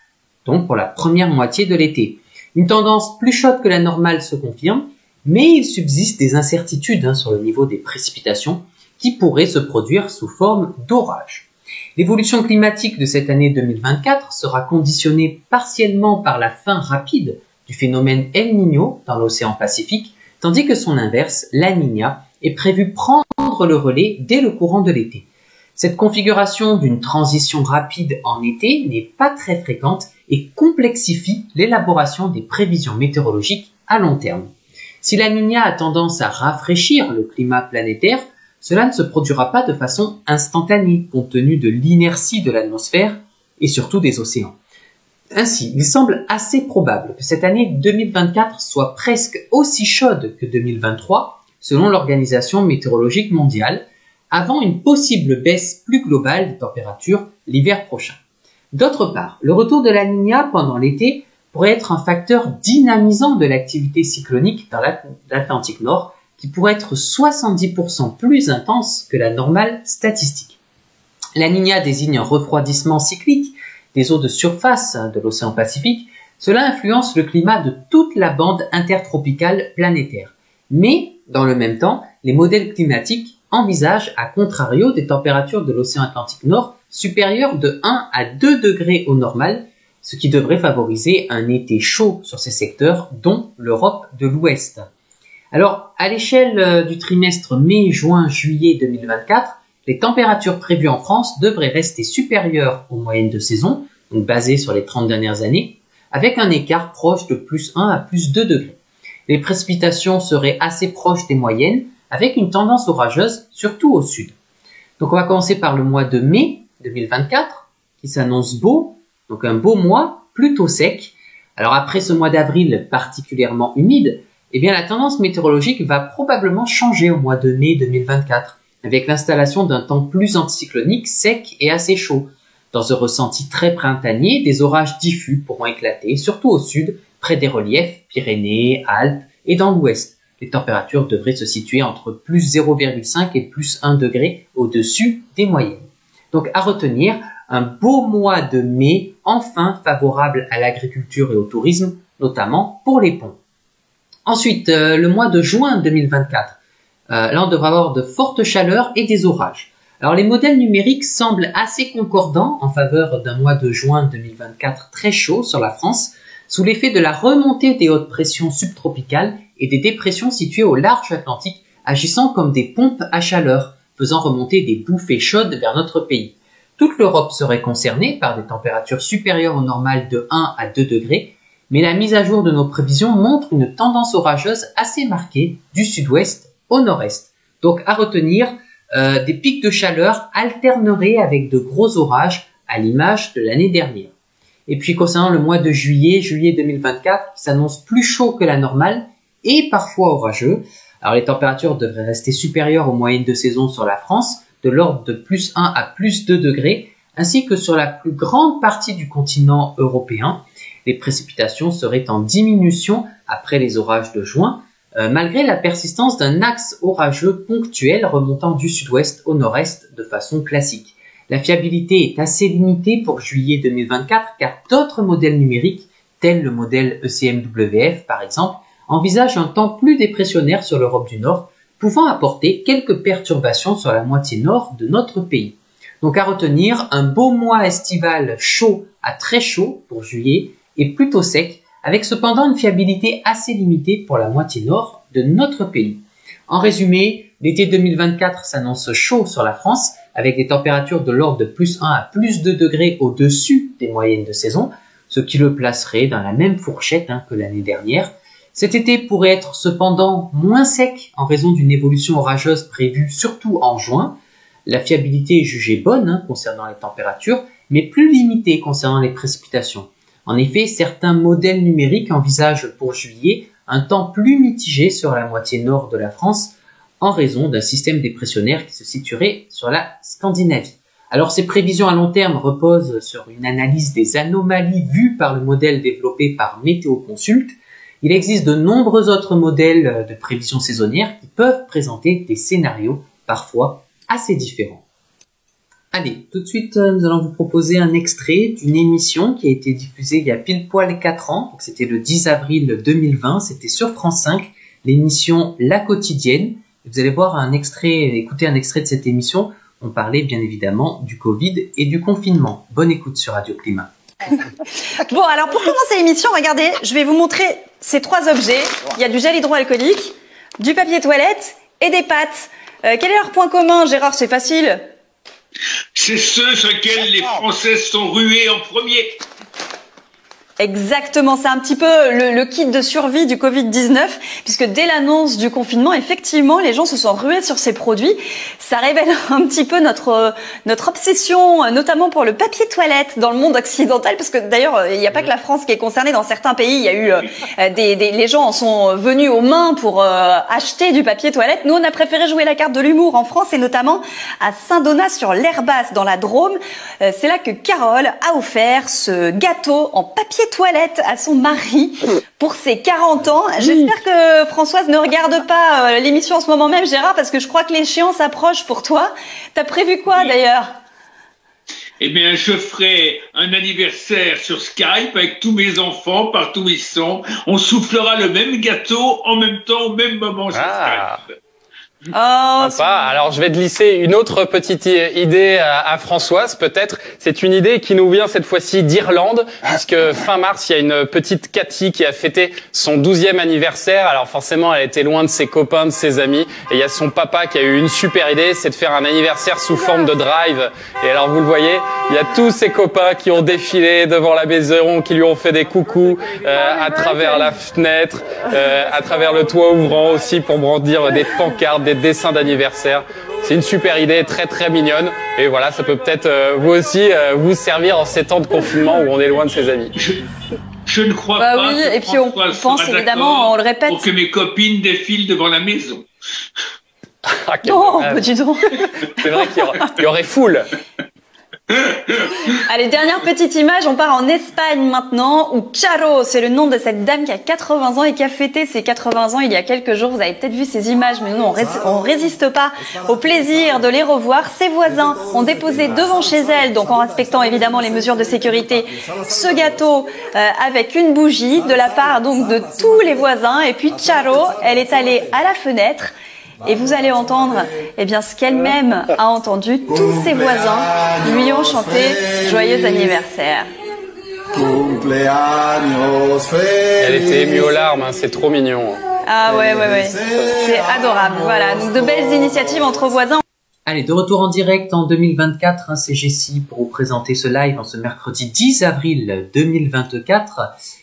donc pour la première moitié de l'été. Une tendance plus chaude que la normale se confirme, mais il subsiste des incertitudes sur le niveau des précipitations qui pourraient se produire sous forme d'orage. L'évolution climatique de cette année 2024 sera conditionnée partiellement par la fin rapide du phénomène El Niño dans l'océan Pacifique, tandis que son inverse, la Niña, est prévu prendre le relais dès le courant de l'été. Cette configuration d'une transition rapide en été n'est pas très fréquente et complexifie l'élaboration des prévisions météorologiques à long terme. Si la Niña a tendance à rafraîchir le climat planétaire, cela ne se produira pas de façon instantanée compte tenu de l'inertie de l'atmosphère et surtout des océans. Ainsi, il semble assez probable que cette année 2024 soit presque aussi chaude que 2023, selon l'Organisation météorologique mondiale, avant une possible baisse plus globale des températures l'hiver prochain. D'autre part, le retour de la Niña pendant l'été pourrait être un facteur dynamisant de l'activité cyclonique dans l'Atlantique Nord, qui pourrait être 70% plus intense que la normale statistique. La Niña désigne un refroidissement cyclique des eaux de surface de l'océan Pacifique. Cela influence le climat de toute la bande intertropicale planétaire. Mais, dans le même temps, les modèles climatiques envisagent à contrario des températures de l'océan Atlantique Nord supérieures de 1 à 2 degrés au normal, ce qui devrait favoriser un été chaud sur ces secteurs, dont l'Europe de l'Ouest. Alors, à l'échelle du trimestre mai, juin, juillet 2024, les températures prévues en France devraient rester supérieures aux moyennes de saison, donc basées sur les 30 dernières années, avec un écart proche de plus 1 à plus 2 degrés. Les précipitations seraient assez proches des moyennes, avec une tendance orageuse, surtout au sud. Donc on va commencer par le mois de mai 2024. qui s'annonce beau, donc un beau mois, plutôt sec. Alors après ce mois d'avril particulièrement humide, eh bien la tendance météorologique va probablement changer au mois de mai 2024, avec l'installation d'un temps plus anticyclonique, sec et assez chaud. Dans un ressenti très printanier, des orages diffus pourront éclater, surtout au sud, près des reliefs, Pyrénées, Alpes et dans l'ouest. Les températures devraient se situer entre plus 0,5 et plus 1 degré au-dessus des moyennes. Donc à retenir, un beau mois de mai, enfin favorable à l'agriculture et au tourisme, notamment pour les ponts. Ensuite, le mois de juin 2024. Là, on devra avoir de fortes chaleurs et des orages. Alors, les modèles numériques semblent assez concordants en faveur d'un mois de juin 2024 très chaud sur la France, sous l'effet de la remontée des hautes pressions subtropicales et des dépressions situées au large Atlantique, agissant comme des pompes à chaleur, faisant remonter des bouffées chaudes vers notre pays. Toute l'Europe serait concernée par des températures supérieures au normal de 1 à 2 degrés, mais la mise à jour de nos prévisions montre une tendance orageuse assez marquée du sud-ouest au nord-est. Donc à retenir, des pics de chaleur alterneraient avec de gros orages à l'image de l'année dernière. Et puis concernant le mois de juillet 2024, qui s'annonce plus chaud que la normale et parfois orageux. Alors les températures devraient rester supérieures aux moyennes de saison sur la France, de l'ordre de plus 1 à plus 2 degrés, ainsi que sur la plus grande partie du continent européen. Les précipitations seraient en diminution après les orages de juin, malgré la persistance d'un axe orageux ponctuel remontant du sud-ouest au nord-est de façon classique. La fiabilité est assez limitée pour juillet 2024 car d'autres modèles numériques, tels le modèle ECMWF par exemple, envisagent un temps plus dépressionnaire sur l'Europe du Nord, pouvant apporter quelques perturbations sur la moitié nord de notre pays. Donc à retenir, un beau mois estival chaud à très chaud pour juillet et plutôt sec, avec cependant une fiabilité assez limitée pour la moitié nord de notre pays. En résumé, l'été 2024 s'annonce chaud sur la France, avec des températures de l'ordre de plus 1 à plus 2 degrés au-dessus des moyennes de saison, ce qui le placerait dans la même fourchette que l'année dernière. Cet été pourrait être cependant moins sec en raison d'une évolution orageuse prévue surtout en juin. La fiabilité est jugée bonne concernant les températures, mais plus limitée concernant les précipitations. En effet, certains modèles numériques envisagent pour juillet un temps plus mitigé sur la moitié nord de la France en raison d'un système dépressionnaire qui se situerait sur la Scandinavie. Alors ces prévisions à long terme reposent sur une analyse des anomalies vues par le modèle développé par Météo Consult. Il existe de nombreux autres modèles de prévision saisonnière qui peuvent présenter des scénarios parfois assez différents. Allez, tout de suite, nous allons vous proposer un extrait d'une émission qui a été diffusée il y a pile poil 4 ans. Donc, c'était le 10 avril 2020, c'était sur France 5, l'émission La Quotidienne. Vous allez voir écouter un extrait de cette émission. On parlait bien évidemment du Covid et du confinement. Bonne écoute sur Radio Climat. Bon, alors pour commencer l'émission, regardez, je vais vous montrer ces 3 objets. Il y a du gel hydroalcoolique, du papier toilette et des pâtes. Quel est leur point commun, Gérard? C'est facile. C'est ceux sur lesquels les Français sont rués en premier. Exactement, c'est un petit peu le kit de survie du Covid-19, puisque dès l'annonce du confinement, effectivement, les gens se sont rués sur ces produits. Ça révèle un petit peu notre obsession, notamment pour le papier toilette dans le monde occidental, parce que d'ailleurs, il n'y a pas que la France qui est concernée. Dans certains pays, il y a eu les gens en sont venus aux mains pour acheter du papier toilette. Nous, on a préféré jouer la carte de l'humour en France, et notamment à Saint-Donat-sur-l'Herbasse, dans la Drôme. C'est là que Carole a offert ce gâteau en papier toilette à son mari pour ses 40 ans. J'espère que Françoise ne regarde pas l'émission en ce moment même, Gérard, parce que je crois que l'échéance approche pour toi. T'as prévu quoi d'ailleurs? Eh bien, je ferai un anniversaire sur Skype avec tous mes enfants, partout où ils sont. On soufflera le même gâteau en même temps, au même moment sur Skype. Oh, alors je vais te glisser une autre petite idée à Françoise, peut-être. C'est une idée qui nous vient cette fois-ci d'Irlande, puisque fin mars, il y a une petite Cathy qui a fêté son 12e anniversaire. Alors forcément, elle était loin de ses copains, de ses amis. Et il y a son papa qui a eu une super idée, c'est de faire un anniversaire sous forme de drive. Et alors vous le voyez, il y a tous ses copains qui ont défilé devant la maison, qui lui ont fait des coucous à travers la fenêtre, à travers le toit ouvrant aussi pour brandir des pancartes, des dessins d'anniversaire. C'est une super idée, très très mignonne. Et voilà, ça peut peut-être vous aussi vous servir en ces temps de confinement où on est loin de ses amis. Je ne crois Bah pas oui, que et puis on François pense sera évidemment, d'accord on le répète. pour que mes copines défilent devant la maison. Ah, quel Non, dommage. bah dis donc. C'est vrai qu'il y aurait foule. Allez, dernière petite image, on part en Espagne maintenant, où Charo, c'est le nom de cette dame qui a 80 ans et qui a fêté ses 80 ans il y a quelques jours. Vous avez peut-être vu ces images, mais nous, on résiste pas au plaisir de les revoir. Ses voisins ont déposé devant chez elle, donc en respectant évidemment les mesures de sécurité, ce gâteau avec une bougie de la part donc de tous les voisins. Et puis Charo, elle est allée à la fenêtre. Et vous allez entendre, eh bien, ce qu'elle-même a entendu. Tous ses voisins lui ont chanté joyeux anniversaire. Elle était émue aux larmes, hein, c'est trop mignon. Ah ouais. C'est adorable. Voilà. Donc de belles initiatives entre voisins. Allez, de retour en direct en 2024, c'est Jessie pour vous présenter ce live en ce mercredi 10 avril 2024.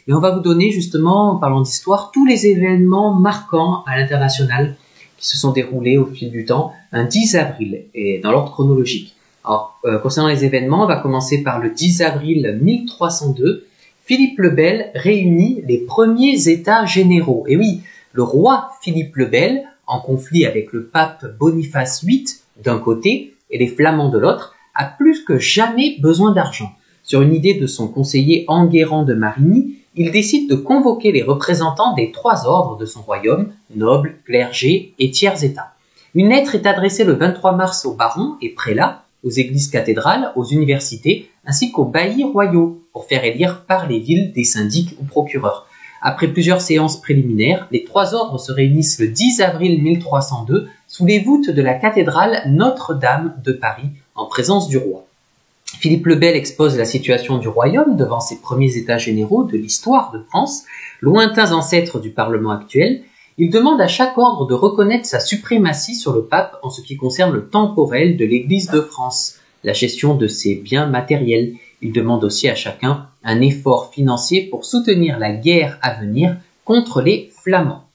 Et on va vous donner justement, en parlant d'histoire, tous les événements marquants à l'international qui se sont déroulés au fil du temps, un 10 avril, et dans l'ordre chronologique. Alors, concernant les événements, on va commencer par le 10 avril 1302. Philippe le Bel réunit les premiers États généraux. Et oui, le roi Philippe le Bel, en conflit avec le pape Boniface VIII d'un côté et les Flamands de l'autre, a plus que jamais besoin d'argent. Sur une idée de son conseiller Enguerrand de Marigny, il décide de convoquer les représentants des 3 ordres de son royaume, nobles, clergés et tiers états. Une lettre est adressée le 23 mars aux barons et prélats, aux églises cathédrales, aux universités, ainsi qu'aux baillis royaux, pour faire élire par les villes des syndics ou procureurs. Après plusieurs séances préliminaires, les 3 ordres se réunissent le 10 avril 1302 sous les voûtes de la cathédrale Notre-Dame de Paris, en présence du roi. Philippe le Bel expose la situation du royaume devant ses premiers états généraux de l'histoire de France, lointains ancêtres du Parlement actuel. Il demande à chaque ordre de reconnaître sa suprématie sur le pape en ce qui concerne le temporel de l'Église de France, la gestion de ses biens matériels. Il demande aussi à chacun un effort financier pour soutenir la guerre à venir contre les Flamands.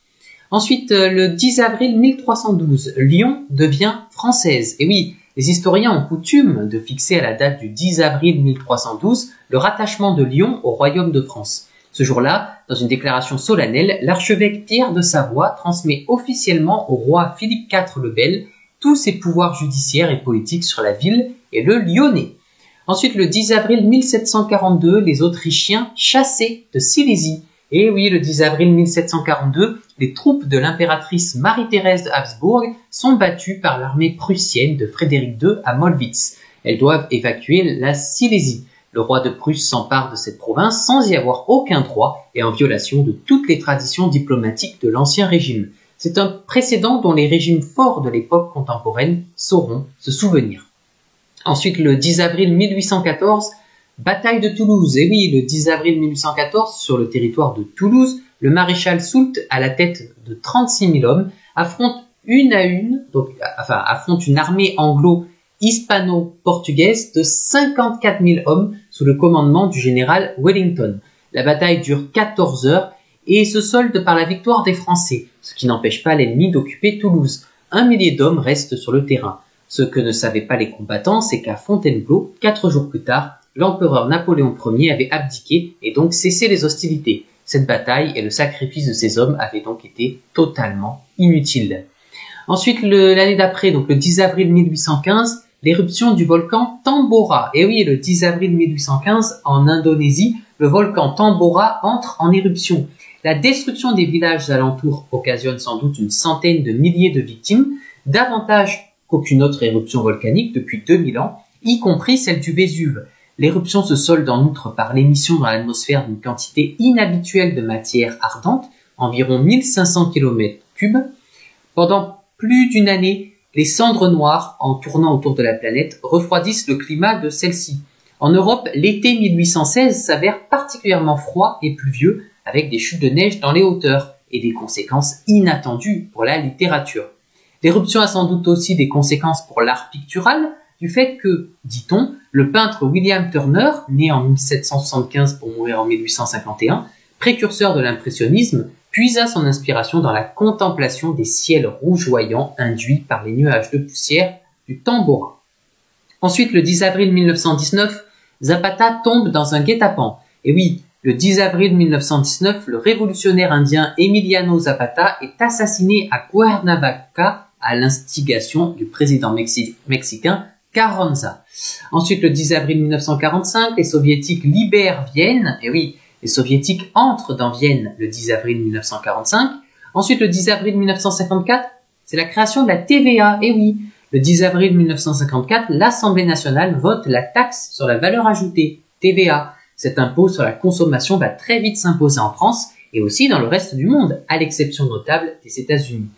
Ensuite, le 10 avril 1312, Lyon devient française. Et oui, les historiens ont coutume de fixer à la date du 10 avril 1312 le rattachement de Lyon au royaume de France. Ce jour-là, dans une déclaration solennelle, l'archevêque Pierre de Savoie transmet officiellement au roi Philippe IV le Bel tous ses pouvoirs judiciaires et politiques sur la ville et le Lyonnais. Ensuite, le 10 avril 1742, les Autrichiens chassés de Silésie. Et oui, le 10 avril 1742, les troupes de l'impératrice Marie-Thérèse de Habsbourg sont battues par l'armée prussienne de Frédéric II à Mollwitz. Elles doivent évacuer la Silésie. Le roi de Prusse s'empare de cette province sans y avoir aucun droit et en violation de toutes les traditions diplomatiques de l'Ancien Régime. C'est un précédent dont les régimes forts de l'époque contemporaine sauront se souvenir. Ensuite, le 10 avril 1814, bataille de Toulouse. Et oui, le 10 avril 1814, sur le territoire de Toulouse, le maréchal Soult, à la tête de 36 000 hommes, affronte une armée anglo-hispano-portugaise de 54 000 hommes sous le commandement du général Wellington. La bataille dure 14 heures et se solde par la victoire des Français, ce qui n'empêche pas l'ennemi d'occuper Toulouse. 1 millier d'hommes restent sur le terrain. Ce que ne savaient pas les combattants, c'est qu'à Fontainebleau, 4 jours plus tard, l'empereur Napoléon Ier avait abdiqué et donc cessé les hostilités. Cette bataille et le sacrifice de ces hommes avaient donc été totalement inutiles. Ensuite, l'année d'après, donc le 10 avril 1815, l'éruption du volcan Tambora. Et oui, le 10 avril 1815, en Indonésie, le volcan Tambora entre en éruption. La destruction des villages alentours occasionne sans doute une centaine de milliers de victimes, davantage qu'aucune autre éruption volcanique depuis 2000 ans, y compris celle du Vésuve. L'éruption se solde en outre par l'émission dans l'atmosphère d'une quantité inhabituelle de matière ardente, environ 1500 km3. Pendant plus d'une année, les cendres noires, en tournant autour de la planète, refroidissent le climat de celle-ci. En Europe, l'été 1816 s'avère particulièrement froid et pluvieux, avec des chutes de neige dans les hauteurs et des conséquences inattendues pour la littérature. L'éruption a sans doute aussi des conséquences pour l'art pictural, du fait que, dit-on, le peintre William Turner, né en 1775 pour mourir en 1851, précurseur de l'impressionnisme, puisa son inspiration dans la contemplation des ciels rougeoyants induits par les nuages de poussière du Tambora. Ensuite, le 10 avril 1919, Zapata tombe dans un guet-apens. Et oui, le 10 avril 1919, le révolutionnaire indien Emiliano Zapata est assassiné à Cuernavaca à l'instigation du président mexicain Carranza. Ensuite, le 10 avril 1945, les soviétiques libèrent Vienne. Et oui, les soviétiques entrent dans Vienne le 10 avril 1945. Ensuite, le 10 avril 1954, c'est la création de la TVA. Et oui, le 10 avril 1954, l'Assemblée nationale vote la taxe sur la valeur ajoutée, TVA. Cet impôt sur la consommation va très vite s'imposer en France et aussi dans le reste du monde, à l'exception notable des États-Unis.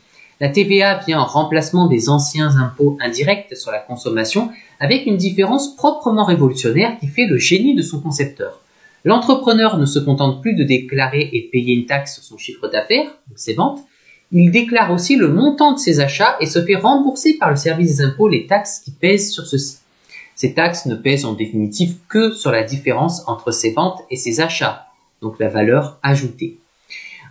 La TVA vient en remplacement des anciens impôts indirects sur la consommation avec une différence proprement révolutionnaire qui fait le génie de son concepteur. L'entrepreneur ne se contente plus de déclarer et payer une taxe sur son chiffre d'affaires, donc ses ventes, il déclare aussi le montant de ses achats et se fait rembourser par le service des impôts les taxes qui pèsent sur ceux-ci. Ces taxes ne pèsent en définitive que sur la différence entre ses ventes et ses achats, donc la valeur ajoutée.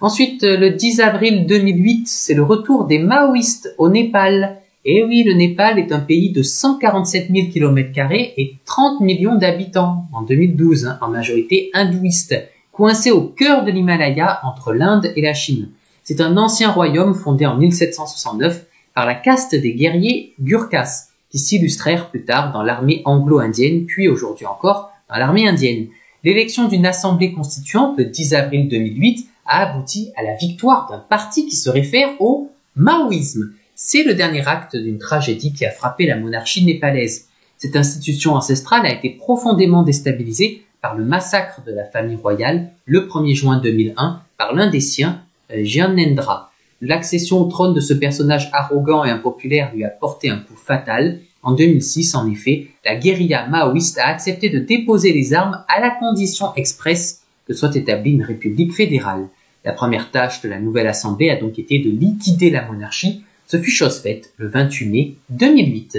Ensuite, le 10 avril 2008, c'est le retour des maoïstes au Népal. Et oui, le Népal est un pays de 147 000 km² et 30 millions d'habitants en 2012, en majorité hindouiste, coincé au cœur de l'Himalaya entre l'Inde et la Chine. C'est un ancien royaume fondé en 1769 par la caste des guerriers Gurkhas, qui s'illustrèrent plus tard dans l'armée anglo-indienne, puis aujourd'hui encore dans l'armée indienne. L'élection d'une assemblée constituante le 10 avril 2008 a abouti à la victoire d'un parti qui se réfère au maoïsme. C'est le dernier acte d'une tragédie qui a frappé la monarchie népalaise. Cette institution ancestrale a été profondément déstabilisée par le massacre de la famille royale le 1er juin 2001 par l'un des siens, Gyanendra. L'accession au trône de ce personnage arrogant et impopulaire lui a porté un coup fatal. En 2006, en effet, la guérilla maoïste a accepté de déposer les armes à la condition expresse que soit établie une république fédérale. La première tâche de la nouvelle assemblée a donc été de liquider la monarchie. Ce fut chose faite le 28 mai 2008.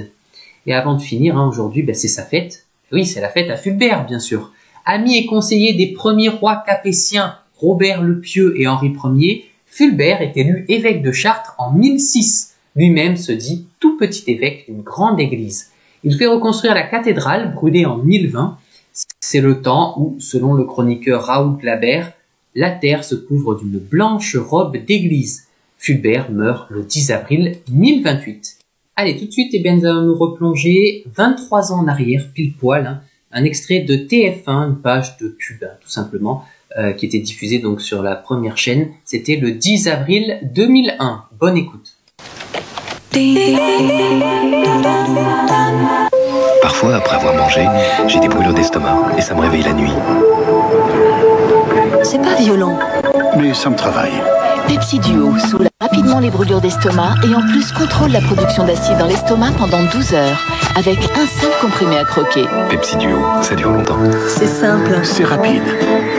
Et avant de finir, aujourd'hui, c'est sa fête. Oui, c'est la fête à Fulbert, bien sûr. Ami et conseiller des premiers rois capétiens, Robert le Pieux et Henri Ier, Fulbert est élu évêque de Chartres en 1006. Lui-même se dit tout petit évêque d'une grande église. Il fait reconstruire la cathédrale, brûlée en 1020. C'est le temps où, selon le chroniqueur Raoul Labert, la terre se couvre d'une blanche robe d'église. Fulbert meurt le 10 avril 1028. Allez, tout de suite, nous allons nous replonger 23 ans en arrière, pile poil, un extrait de TF1, une page de pub, tout simplement, qui était diffusée donc sur la première chaîne. C'était le 10 avril 2001. Bonne écoute. Parfois, après avoir mangé, j'ai des brûlures d'estomac et ça me réveille la nuit. C'est pas violent. Mais ça me travaille. Pepsi Duo soulève rapidement les brûlures d'estomac et en plus contrôle la production d'acide dans l'estomac pendant 12 heures avec un seul comprimé à croquer. Pepsi Duo, ça dure longtemps. C'est simple. C'est rapide.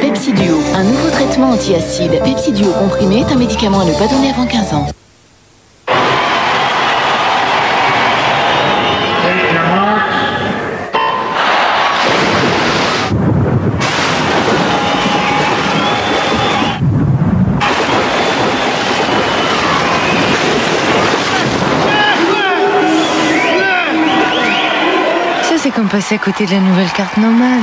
Pepsi Duo, un nouveau traitement anti-acide. Pepsi Duo comprimé est un médicament à ne pas donner avant 15 ans. C'est comme passer à côté de la nouvelle carte nomade.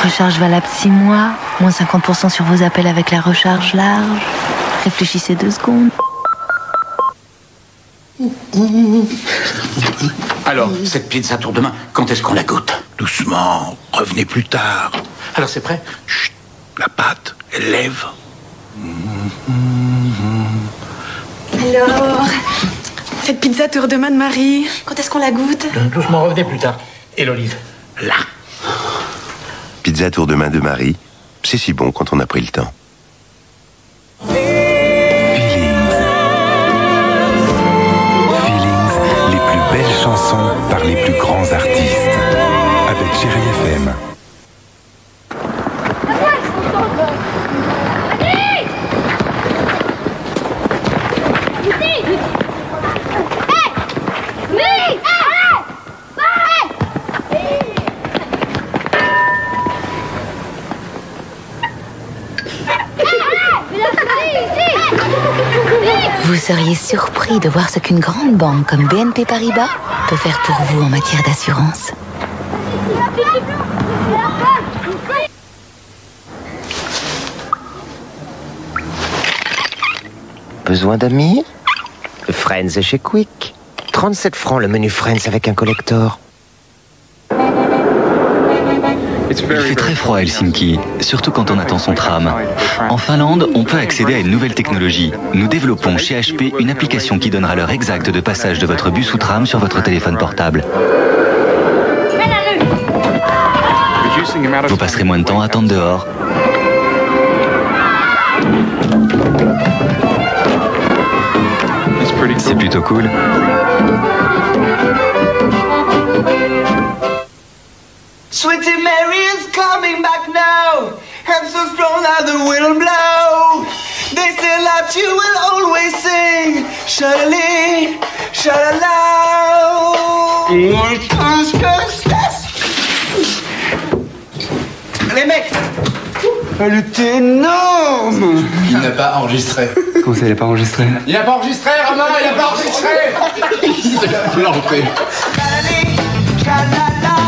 Recharge valable 6 mois, moins 50% sur vos appels avec la recharge large. Réfléchissez 2 secondes. Alors, cette pizza tour de main, quand est-ce qu'on la goûte? Doucement, revenez plus tard. Alors c'est prêt? Chut, la pâte, elle lève. Alors, cette pizza tour de main de Marie, quand est-ce qu'on la goûte? Doucement, revenez plus tard. Et l'olive? Là. Pizza tour de main de Marie, c'est si bon quand on a pris le temps. Feelings, les plus belles chansons par les plus grands artistes. Avec Chérie FM. Vous seriez surpris de voir ce qu'une grande banque comme BNP Paribas peut faire pour vous en matière d'assurance. Besoin d'amis? Friends est chez Quick. 37 francs le menu Friends avec un collector. Il fait très froid à Helsinki, surtout quand on attend son tram. En Finlande, on peut accéder à une nouvelle technologie. Nous développons chez HP une application qui donnera l'heure exacte de passage de votre bus ou tram sur votre téléphone portable. Vous passerez moins de temps à attendre dehors. C'est plutôt cool. Sweetie Mary is coming back now, and so strong that the wind will blow. They say that you will always sing, sha-la-lee, sha-la-la. Les mecs, elle était énorme. Il n'a pas enregistré. Comment ça, il n'a pas enregistré? Il n'a pas enregistré, Romain, il n'a pas enregistré. Il a planté. Sha-la-lee, sha-la-la.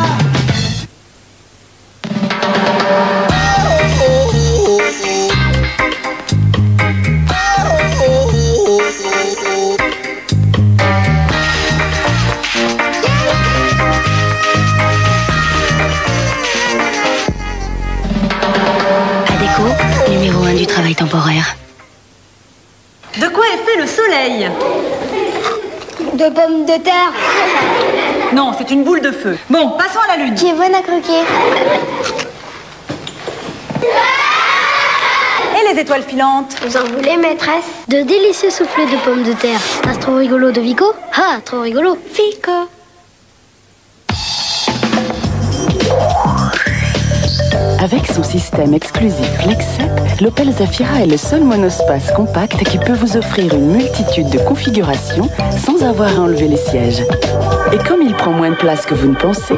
Adéco, numéro 1 du travail temporaire. De quoi est fait le soleil? De pommes de terre. Non, c'est une boule de feu. Bon, passons à la lune. Qui est bonne à croquer. Et les étoiles filantes? Vous en voulez, maîtresse? De délicieux soufflets de pommes de terre. Ça, c'est trop rigolo de Vico? Ah, trop rigolo. Vico. Avec son système exclusif FlexSet, l'Opel Zafira est le seul monospace compact qui peut vous offrir une multitude de configurations sans avoir à enlever les sièges. Et comme il prend moins de place que vous ne pensez,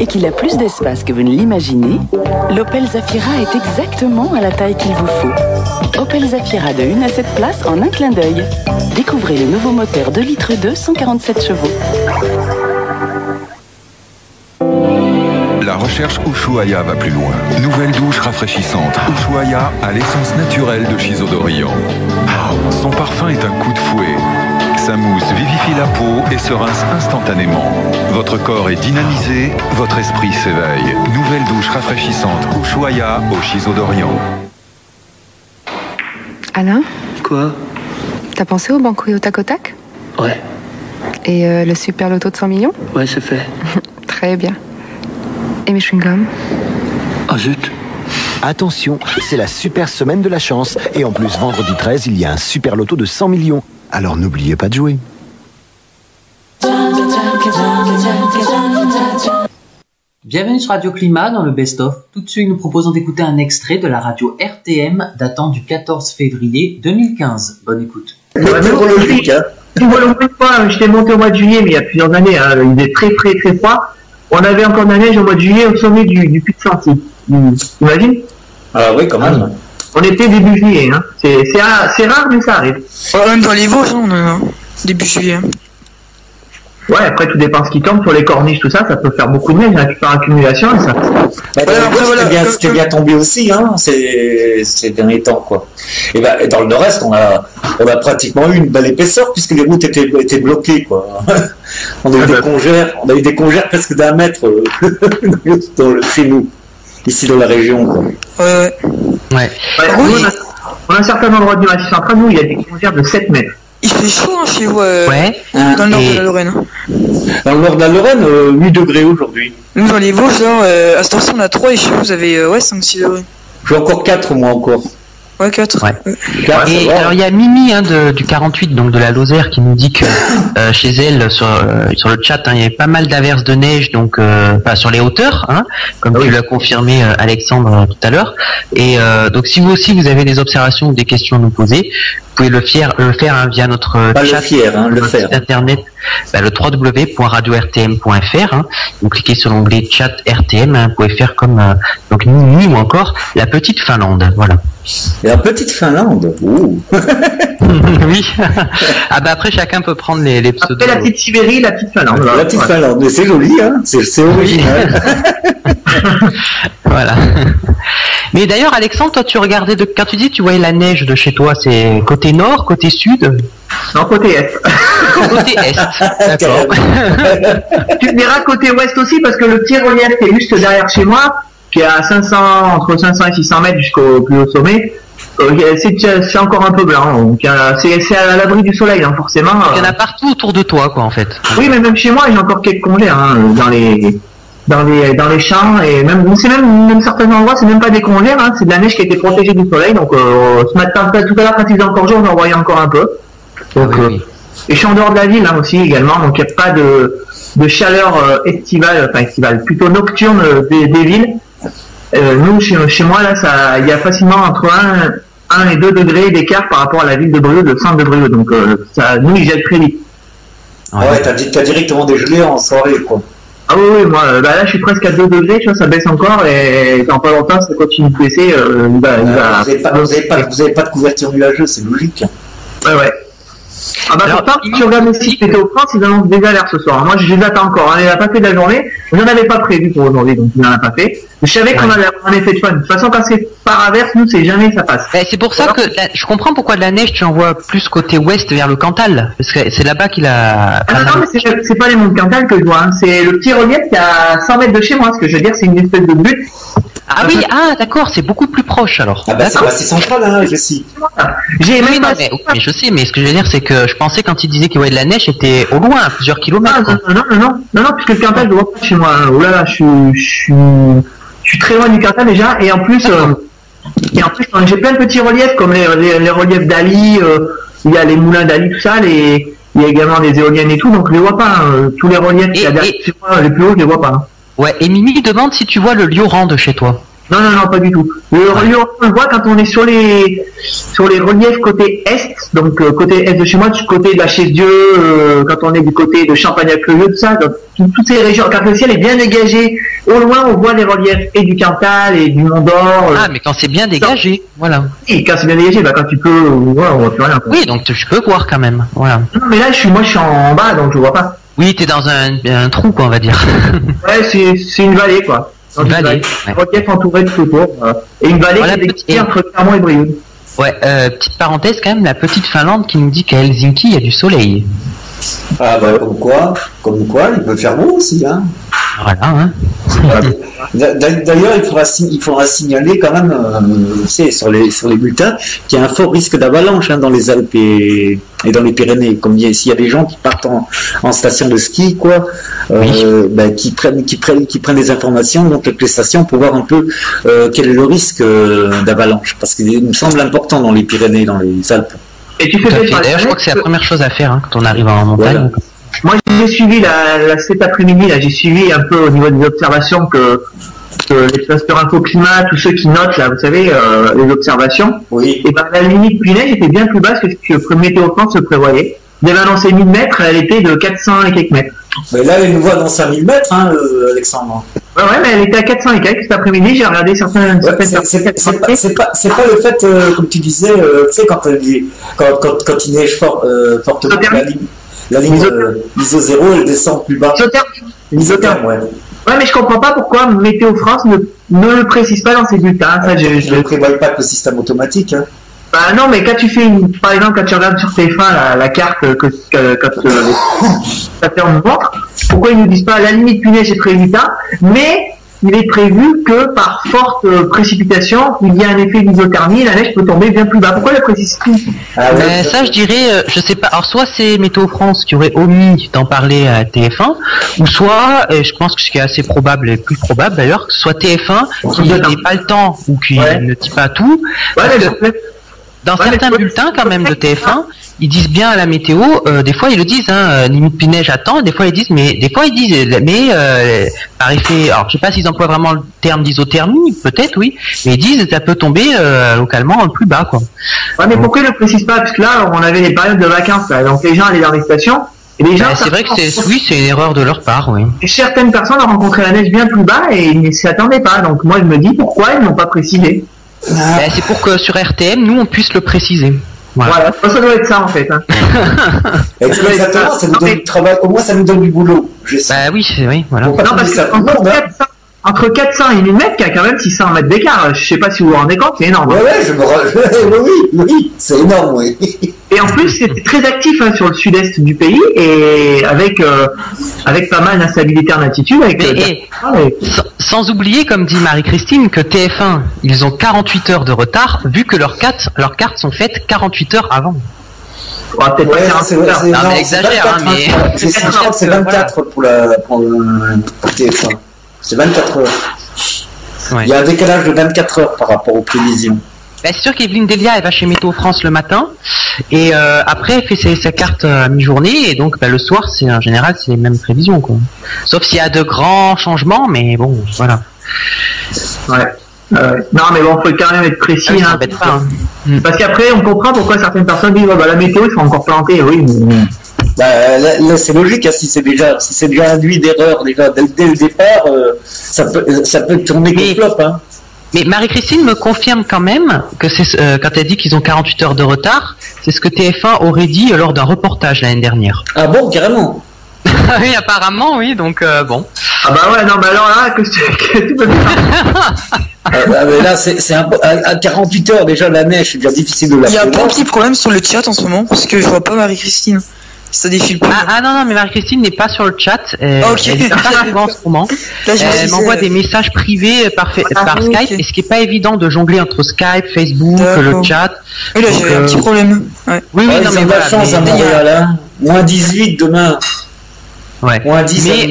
et qu'il a plus d'espace que vous ne l'imaginez, l'Opel Zafira est exactement à la taille qu'il vous faut. Opel Zafira de 1 à 7 places en un clin d'œil. Découvrez le nouveau moteur 2 litres 2, 147 chevaux. La recherche Ushuaïa va plus loin. Nouvelle douche rafraîchissante. Ushuaïa a l'essence naturelle de Chisodorian. Son parfum est un coup de fouet. Sa mousse vivifie la peau et se rince instantanément. Votre corps est dynamisé, votre esprit s'éveille. Nouvelle douche rafraîchissante Ushuaïa au Chisodorian. Alain, Quoi? t'as pensé au banco et au tac au tac? Ouais, Et le super loto de 100 millions? ouais, c'est fait. Très bien. Et mes chewing-gums? Ah zut. Attention, c'est la super semaine de la chance. Et en plus, vendredi 13, il y a un super loto de 100 millions. Alors n'oubliez pas de jouer. Bienvenue sur Radio Climat dans le Best of. Tout de suite, nous proposons d'écouter un extrait de la radio RTM datant du 14 février 2015. Bonne écoute. Météorologique, hein. Tu vois, l'on peut pas, j'étais monté au mois de juillet, mais il y a plusieurs années, hein, il est très froid. On avait encore de la neige au mois de juillet au sommet du Puy de Santi. T'imagines? Ah oui, quand même. On était début juillet, hein. C'est rare, mais ça arrive. Même dans les Vosges, on a début juillet. Ouais, après tout dépend ce qui tombe sur les corniches, tout ça, ça peut faire beaucoup de neige, hein, par accumulation et ça. Bah, c'était bien tombé aussi, hein, ces derniers temps, quoi. Et bah, dans le nord-est, on a pratiquement eu une belle épaisseur puisque les routes étaient bloquées, quoi. On a eu des congères presque d'1 mètre dans le chez nous, ici dans la région, quoi. Ouais. On a un certain endroit du Massif central, nous, il y a des congères de 7 mètres. Il fait chaud hein, chez vous, dans le nord de la Lorraine. Dans le nord de la Lorraine, 8 degrés aujourd'hui. Nous, dans les Vosges, à cette heure-ci, on a 3 et chez vous, vous avez 5-6 degrés. J'ai encore 4, moi, encore. Ouais, 4. Ouais. Et alors il y a Mimi du 48, donc de la Lozère, qui nous dit que chez elle sur le chat, il y avait pas mal d'averses de neige, donc sur les hauteurs, comme tu l'as confirmé Alexandre tout à l'heure. Et donc si vous aussi vous avez des observations ou des questions à nous poser, vous pouvez le faire via notre chat site internet, le www.radio-rtm.fr. Vous cliquez sur l'onglet chat RTM, vous pouvez faire comme donc Mimi ou encore la petite Finlande. Voilà. Et la petite Finlande. Oui. Après chacun peut prendre les pseudos. Après la petite Sibérie, la petite Finlande. La petite Finlande, mais c'est joli, hein. C'est original. Voilà. Mais d'ailleurs, Alexandre, toi, tu regardais quand tu dis que tu voyais la neige de chez toi, c'est côté nord, côté sud? Non, côté est. Côté est, d'accord. Tu verras côté ouest aussi, parce que le petit relief qui est juste derrière chez moi, qui est à entre 500 et 600 mètres jusqu'au plus haut sommet, c'est encore un peu blanc. Donc c'est à l'abri du soleil, hein, forcément. Il y en a partout autour de toi, quoi, en fait. Oui, mais même chez moi, j'ai encore quelques congés dans les champs, et même certains endroits, c'est même pas des congés, hein, c'est de la neige qui a été protégée du soleil. Donc ce matin, tout à l'heure, quand il faisait encore jour, j'en voyais encore un peu. Donc, et je suis en dehors de la ville, hein, aussi également, donc il n'y a pas de chaleur estivale, plutôt nocturne des villes. Nous, chez moi, là, il y a facilement entre 1 et 2 degrés d'écart par rapport à la ville de Brioude, le centre de Brioude. Donc nous, il gèle très vite. Ouais, t'as directement des gelées en soirée, quoi. Ah oui, moi, là, je suis presque à 2 degrés, tu vois, ça baisse encore, et dans pas longtemps, ça continue de baisser. Vous n'avez pas de couverture nuageuse, c'est logique. Ouais. Ah bah pourtant, si tu regardes le site Météo France, ils annoncent des alertes ce soir. Moi, je les attends encore. Il n'a pas fait de la journée. Je n'en avais pas prévu pour aujourd'hui, donc il n'en a pas fait. Je savais qu'on allait avoir un effet de fun. De toute façon, quand c'est par averse, nous, c'est jamais ça passe. C'est pour ça que je comprends pourquoi de la neige, tu en vois plus côté ouest vers le Cantal. Parce que c'est là-bas qu'il a... non, mais c'est pas les monts de Cantal que je vois. Hein. C'est le petit relief qui est à 100 mètres de chez moi. Ce que je veux dire, c'est une espèce de butte. Ah oui, d'accord, c'est beaucoup plus proche alors. Ah bah c'est central, hein, Jessie. Mais je sais, mais ce que je veux dire, c'est que je pensais quand il disait qu'il voyait de la neige, c'était au loin, à plusieurs kilomètres. Non, puisque le Cantal, je le vois pas chez moi. Oh là là, je suis très loin du Cantal déjà, et en plus, j'ai plein de petits reliefs comme les reliefs d'Ali, il y a les moulins d'Ali, tout ça, il y a également des éoliennes et tout, donc je les vois pas. Tous les reliefs qu'il y a derrière chez moi, les plus hauts, je les vois pas. Ouais, et Mimi demande si tu vois le Lioran de chez toi. Non, pas du tout. Le Lioran, on le voit quand on est sur les reliefs côté est, donc côté est de chez moi, du côté de la Chaise-Dieu, quand on est du côté de Champagne-Cleueux, tout ça, toutes ces régions, quand le ciel est bien dégagé, au loin on voit les reliefs et du Cantal et du Mont d'Or. Mais quand c'est bien dégagé, voilà. Oui, quand c'est bien dégagé, quand tu peux, voilà, on voit plus rien. Oui, donc tu peux voir quand même, voilà. Non, mais là, moi je suis en bas, donc je vois pas. Oui, t'es dans un trou, quoi, on va dire. Ouais, c'est une vallée, quoi. Une vallée. Relief entouré de tout autour. Et une vallée qui est entre Clermont et Brioude. Ouais, petite parenthèse quand même, la petite Finlande qui nous dit qu'à Helsinki, il y a du soleil. Ah bah comme quoi, il peut faire beau aussi, hein. Voilà, hein. D'ailleurs, il faudra signaler quand même, sur les bulletins, qu'il y a un fort risque d'avalanche, hein, dans les Alpes et dans les Pyrénées. Comme s'il y a des gens qui partent en station de ski, quoi, qui prennent des informations, montent toutes les stations pour voir un peu quel est le risque d'avalanche, parce qu'il me semble important dans les Pyrénées, dans les Alpes. Et tu fais d'ailleurs, je crois que c'est la première chose à faire, hein, quand on arrive en montagne. Voilà. Moi, j'ai suivi cet après-midi, là, j'ai suivi un peu au niveau des observations que les Pasteur Info Climat, tous ceux qui notent, là, vous savez, les observations. Oui. Et la limite neige était bien plus basse que ce que Météo France se prévoyait. Il avait annoncé 1000 mètres, elle était de 400 et quelques mètres. Mais là, elle nous voit dans 5000 mètres, hein, Alexandre. Ouais, mais elle était à 400 et quelques cet après-midi, j'ai regardé certaines. C'est pas le fait, comme tu disais, tu sais, quand il neige fortement, la ligne ISO 0, elle descend plus bas. Isotherme, ouais. Ouais, mais je comprends pas pourquoi Météo France ne le précise pas dans ses bulletins. Ça, je ne prévois pas que le système automatique, hein. Bah non, mais quand tu fais par exemple, quand tu regardes sur TF1 la carte quand ça fait en montre, pourquoi ils ne disent pas à la limite neige est prévu ça, mais il est prévu que par forte précipitation, il y a un effet d'isothermie et la neige peut tomber bien plus bas. Pourquoi la précise plus? Ça, je dirais, je sais pas. Alors, soit c'est Météo France qui aurait omis d'en parler à TF1, ou soit, je pense que ce qui est assez probable et plus probable d'ailleurs, que ce soit TF1 qui n'ait pas le temps ou qui ne dit pas tout. Dans certains bulletins quand même de TF1, ils disent bien à la météo, des fois ils le disent, limite puis neige attend, des fois ils disent, mais par effet, alors je sais pas s'ils emploient vraiment le terme d'isothermie, peut-être oui, mais ils disent ça peut tomber localement plus bas quoi. Ouais, mais pourquoi ils le précisent pas? Parce que là, on avait les périodes de vacances, là, donc les gens allaient dans les stations. Et les gens, c'est vrai que c'est une erreur de leur part, oui. Et certaines personnes ont rencontré la neige bien plus bas et ils ne s'y attendaient pas. Donc moi je me dis pourquoi ils n'ont pas précisé. C'est pour que sur RTM nous on puisse le préciser. Voilà, ça doit être ça en fait. Hein. Exactement, ça nous donne du travail. Au moins ça nous donne du boulot. Bah oui, voilà. Non, parce que entre 400 et 1000 mètres, il y a quand même 600 mètres d'écart. Je sais pas si vous vous rendez compte, c'est énorme. Oui, c'est énorme, oui. Et en plus, c'était très actif sur le sud-est du pays et avec pas mal d'instabilité en altitude. Sans oublier, comme dit Marie-Christine, que TF1, ils ont 48 heures de retard, vu que leurs cartes sont faites 48 heures avant. Peut-être pas 48 heures. Non, mais exagère, mais... C'est 24 pour TF1. C'est 24 heures. Ouais. Il y a un décalage de 24 heures par rapport aux prévisions. C'est sûr qu'Evelyne Delia, elle va chez Météo France le matin, et après, elle fait sa carte à mi-journée, et donc le soir, en général, c'est les mêmes prévisions, quoi. Sauf s'il y a de grands changements, mais bon, voilà. Ouais. Non, mais bon, faut quand même être précis. Parce qu'après, on comprend pourquoi certaines personnes disent la météo, il faut encore planter. Oui, là, c'est logique, hein, si c'est déjà induit d'erreur déjà dès le départ, ça peut tourner comme flop. Hein. Mais Marie-Christine me confirme quand même que quand elle dit qu'ils ont 48 heures de retard, c'est ce que TF1 aurait dit lors d'un reportage l'année dernière. Ah bon, carrément. Oui, apparemment, oui, donc bon. Ah bah ouais, non, mais alors là, que tu peux dire. Mais là, c'est à 48 heures déjà, la neige, c'est déjà difficile de la. Il y a un petit problème sur le chat en ce moment, parce que je vois pas Marie-Christine. Ça défile pas. Non, mais Marie-Christine n'est pas sur le chat. Ok. Elle est pas en ce moment. Elle m'envoie des messages privés par Skype, et ce qui est pas évident de jongler entre Skype, Facebook, le chat. Oui, là, j'ai un petit problème. Ouais. Oui, non, mais voilà. Chance à Montréal, hein. Moins 18 demain. Ouais. Moins 10 mais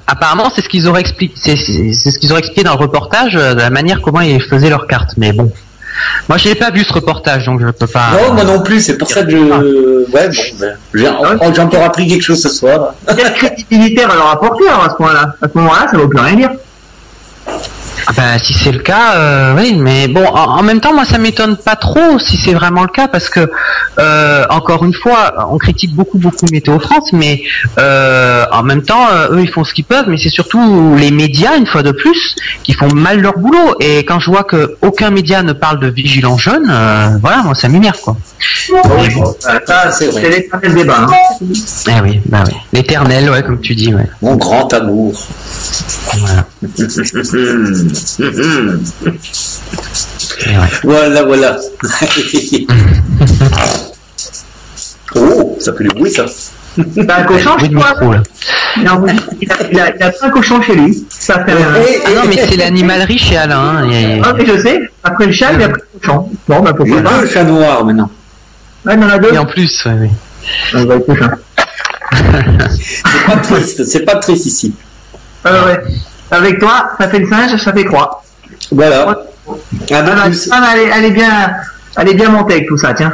apparemment, c'est ce qu'ils auraient expliqué. C'est ce qu'ils auraient expliqué dans le reportage, de la manière comment ils faisaient leurs cartes. Mais bon. Moi, je n'ai pas vu ce reportage, donc je peux pas. Non, moi non plus. C'est pour ça que j'ai encore appris quelque chose ce soir. Quelle crédibilité à leur apporter à ce moment-là, ça ne vaut plus rien dire. Si c'est le cas, oui, mais bon, en même temps, moi, ça m'étonne pas trop si c'est vraiment le cas, parce que encore une fois, on critique beaucoup Météo France, mais en même temps, eux, ils font ce qu'ils peuvent, mais c'est surtout les médias, une fois de plus, qui font mal leur boulot. Et quand je vois que aucun média ne parle de vigilants jeunes, voilà, moi, ça m'énerve, quoi. Oui, bon, ça, c'est l'éternel débat. Hein. Eh oui, oui, l'éternel, ouais, comme tu dis, ouais. Mon grand amour. Voilà. Voilà. Oh, ça fait du bruit, ça. T'as un cochon chez toi? Il a plein de cochons chez lui. Ça fait non, mais c'est l'animalerie chez Alain. Ah, mais je sais. Après le chat, il y a plein de cochons. Bon, pourquoi pas. Deux chats noirs maintenant. Ouais, il y en a deux. Et en plus, oui. C'est pas triste ici. Ouais. Avec toi, ça fait le singe, ça fait croix. Voilà. Elle est bien montée avec tout ça, tiens.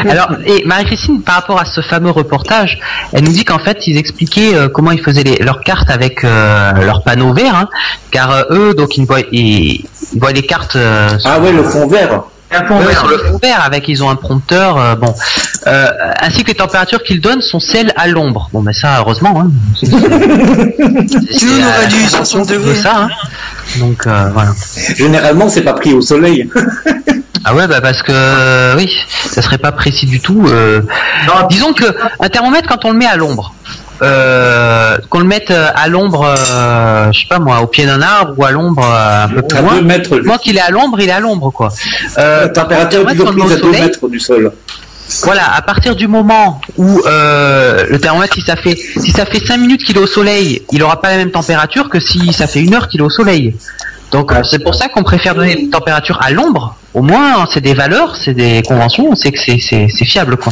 Alors, et Marie-Christine, par rapport à ce fameux reportage, elle nous dit qu'en fait, ils expliquaient comment ils faisaient leurs cartes avec leurs panneaux verts, hein, car eux, donc, ils voient les cartes. Le fond vert. Sur le fond vert, ils ont un prompteur, ainsi que les températures qu'ils donnent sont celles à l'ombre. Bon, mais ça, heureusement, hein. Sinon, on aurait dû 60 degrés. Ça, hein. Donc, voilà. Généralement, c'est pas pris au soleil. Ah ouais, parce que oui, ça serait pas précis du tout. Disons que un thermomètre, quand on le met à l'ombre, qu'on le mette à l'ombre, je sais pas moi, au pied d'un arbre ou à l'ombre un peu plus loin. Moi qu'il est à l'ombre, il est à l'ombre, quoi. La température est toujours prise à 2 mètres du sol. Voilà, à partir du moment où le thermomètre, si ça fait 5 minutes qu'il est au soleil, il aura pas la même température que si ça fait 1 heure qu'il est au soleil. Donc c'est pour ça qu'on préfère donner une température à l'ombre. Au moins, c'est des valeurs, c'est des conventions, on sait que c'est fiable, quoi.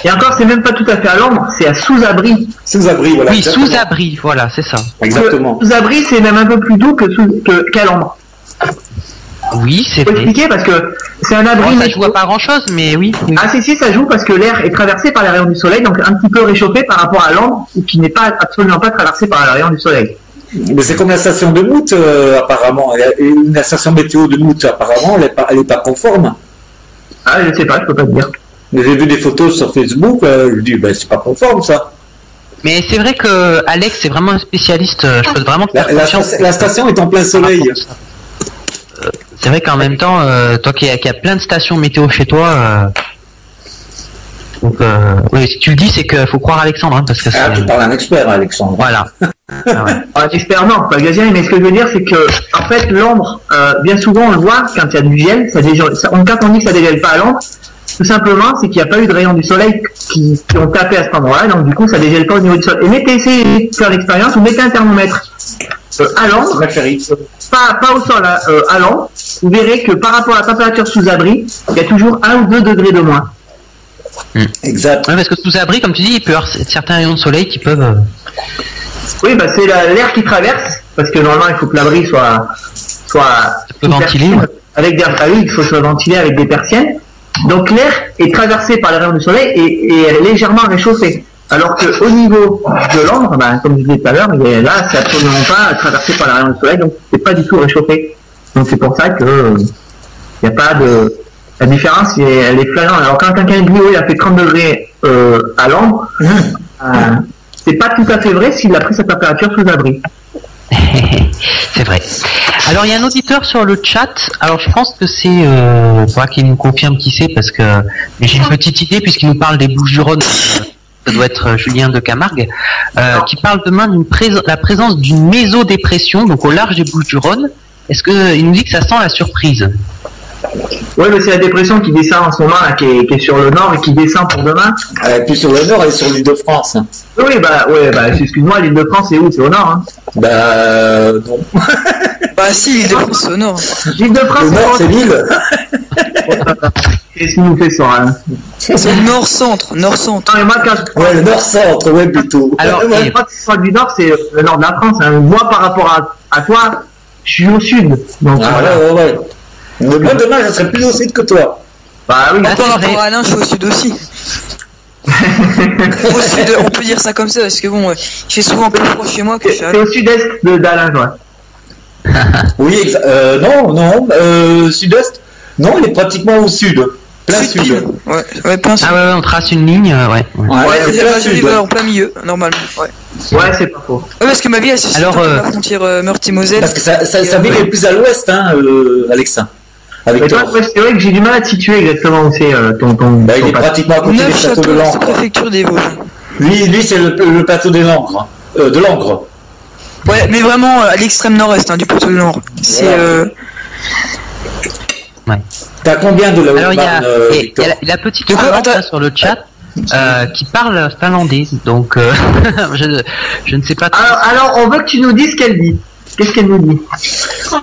Et encore, c'est même pas tout à fait à l'ombre, c'est à sous-abri. Sous-abri, voilà. Oui, exactement. Sous-abri, voilà, c'est ça. Exactement. Sous-abri, c'est même un peu plus doux qu'à l'ombre. Oui, c'est Faut vrai. expliquer parce que c'est un abri. Ça joue à pas grand chose, mais oui. Ah si, ça joue parce que l'air est traversé par les rayons du soleil, donc un petit peu réchauffé par rapport à l'ambre, qui n'est pas absolument pas traversé par les rayons du soleil. Mais c'est comme la station de Mout, apparemment. La station météo de Mout, apparemment, elle est pas conforme. Ah, je sais pas, je peux pas te dire. Mais j'ai vu des photos sur Facebook, je dis, ben, c'est pas conforme, ça. Mais c'est vrai que Alex est vraiment un spécialiste. Je peux vraiment te faire confiance. La station est en plein soleil. C'est vrai qu'en même temps, toi qui as plein de stations météo chez toi, donc oui, si tu le dis, c'est qu'il faut croire Alexandre, hein, parce que Ah, tu parles un expert, Alexandre. Voilà. Un expert, non, pas gazien, mais ce que je veux dire, c'est que, en fait, l'ambre, bien souvent, on le voit quand il y a du gel, quand on dit que ça dégèle pas à l'ambre, tout simplement, c'est qu'il n'y a pas eu de rayons du soleil qui ont tapé à cet endroit-là, donc du coup, ça dégèle pas au niveau du sol. Et essayez de faire l'expérience, vous mettez un thermomètre à l'ambre, pas au sol, à l'ambre, vous verrez que par rapport à la température sous abri, il y a toujours 1 ou 2 degrés de moins. Exact. Ouais, parce que sous abri, comme tu dis, il peut y avoir certains rayons de soleil qui peuvent. Oui, bah c'est l'air qui traverse, parce que normalement, il faut que l'abri soit ventilé. Avec des il faut soit ventilé avec des persiennes. Donc l'air est traversé par les rayons du soleil et est légèrement réchauffé. Alors qu'au niveau de l'ambre, comme je disais tout à l'heure, là, c'est absolument pas traversé par les rayons du soleil, donc c'est pas du tout réchauffé. Donc c'est pour ça que il n'y a pas de... La différence, elle est flagrante. Alors quand quelqu'un dit oui, il a fait 30 degrés à l'ambre, c'est pas tout à fait vrai s'il a pris sa température sous abri. C'est vrai. Alors il y a un auditeur sur le chat. Alors je pense que c'est faudra qu'il nous confirme qui c'est parce que mais j'ai une petite idée puisqu'il nous parle des Bouches-du-Rhône. Ça doit être Julien de Camargue qui parle demain la présence d'une mésodépression donc au large des Bouches-du-Rhône. Est-ce que il nous dit que ça sent la surprise? Oui, mais c'est la dépression qui descend en ce moment, là, qui est sur le nord et qui descend pour demain. Et puis sur le nord, elle est sur l'île de France. Oui, excuse-moi, l'île de France, c'est où? C'est au nord, hein? Non. Bah si, l'île de France, c'est au nord. L'île de France, le nord, c'est l'île. Qu'est-ce qu'il nous fait sur un... C'est le nord-centre, nord-centre. Non, mais moi, quand Ouais, le nord-centre, ouais, plutôt. Alors, moi, quand tu parles du nord, c'est le nord de la France. Hein. Moi, par rapport à toi, je suis au sud. Donc, ouais. Mais moi, demain, je serai plus au sud que toi. Bah oui, par rapport à Alain, je suis au sud aussi. Au sud, on peut dire ça comme ça, parce que bon, il fait souvent plus froid chez moi que chez Alain. C'est au sud-est d'Alain, ouais. Oui, non, sud-est. Non, il est pratiquement au sud. Plein sud. Ouais, plein sud. Ah ouais, on trace une ligne, ouais. C'est la base du en plein milieu, normalement. Ouais, c'est pas faux. Ouais, parce que ma vie, elle se situe sur la frontière Meurthe-et-Moselle. Parce que sa ville est plus à l'ouest, hein, Alexa. Avec toi, c'est vrai que j'ai du mal à te situer exactement où c'est ton il est pratiquement à côté des plateaux de Langres. Préfecture des Vosges. Lui, c'est le plateau des Langres. De Langres. Ouais, mais vraiment à l'extrême nord-est du plateau de Langres. C'est. Ouais. T'as combien de là? Alors il y a la petite Samantha sur le chat qui parle finlandais, donc je ne sais pas. Alors on veut que tu nous dises ce qu'elle dit. Qu'est-ce qu'elle nous dit?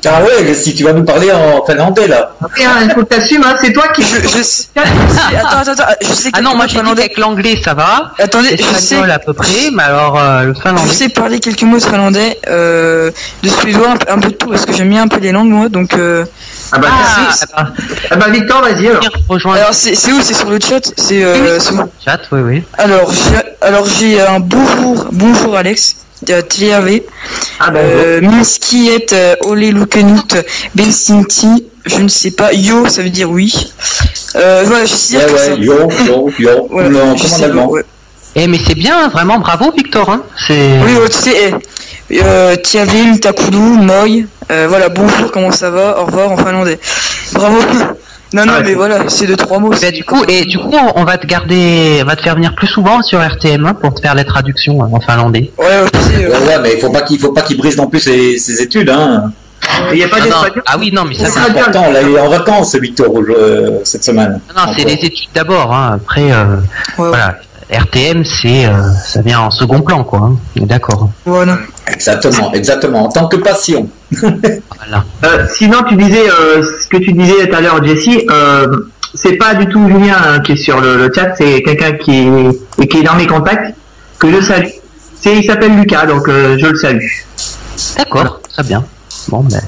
Ah ouais, si tu vas nous parler en finlandais là. Ok, il faut que t'assumes, hein, c'est toi qui. Attends, je sais. Ah non, moi j'ai dit qu'avec l'anglais ça va. Attendez, je sais à peu près, mais alors le finlandais. Je sais parler quelques mots de finlandais, de suédois, un peu de tout, parce que j'aime bien un peu les langues moi, donc. Victor, vas-y alors. Alors c'est où? C'est sur le chat. C'est sur le chat, oui. Alors j'ai un bonjour Alex. TAV Minskiet Ole Lukenut Bensinti, je ne sais pas, yo ça veut dire oui. Voilà, je sais dire ça. Yo. Voilà, non, comment en allemand. Mais c'est bien, vraiment bravo Victor, hein. Oui, tu sais, Tiavim, Takudu, Moi, voilà, bonjour, comment ça va, au revoir en finlandais. Bravo. Non, mais voilà, c'est 2-3 mots. Du coup, on va te faire venir plus souvent sur RTM1 pour te faire les traductions en finlandais. Ouais, mais il faut pas qu'il brise non plus ses études, hein. Il n'y a pas d'espagnol. Ah oui, non, mais ça c'est important. Là, il est en vacances, Victor, cette semaine. Non, c'est les études d'abord, hein. Après, voilà. RTM, ça vient en second plan, quoi. Hein. D'accord. Voilà. Exactement. En tant que passion. Voilà. Sinon, tu disais ce que tu disais tout à l'heure, Jessie. C'est pas du tout Julien qui est sur le chat, c'est quelqu'un qui est dans mes contacts que je salue. Il s'appelle Lucas, donc je le salue. D'accord, très bien. Bon, ben.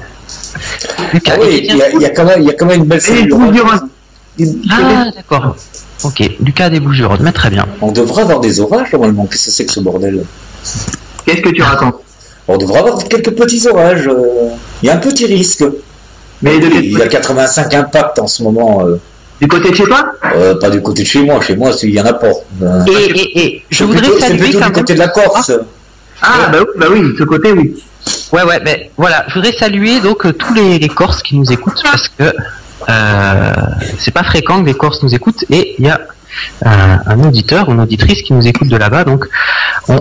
Lucas. Ah oui, il y a quand même une belle cellule. Ah, d'accord. Ok, Lucas des Bouches-du-Rhône, mais très bien. On devrait avoir des orages normalement. Qu'est-ce que c'est que ce bordel? Qu'est-ce que tu racontes? On devrait avoir quelques petits orages. Il y a un petit risque. Mais il y a 85 impacts en ce moment. Du côté de chez toi? Pas du côté de chez moi. Chez moi, il y en a pas. Et je voudrais saluer c'est plutôt quand du côté de la Corse. Bah oui, de ce côté, oui. Ouais, mais voilà, je voudrais saluer donc tous les Corses qui nous écoutent parce que c'est pas fréquent que des Corses nous écoutent et il y a un auditeur ou une auditrice qui nous écoute de là-bas, donc on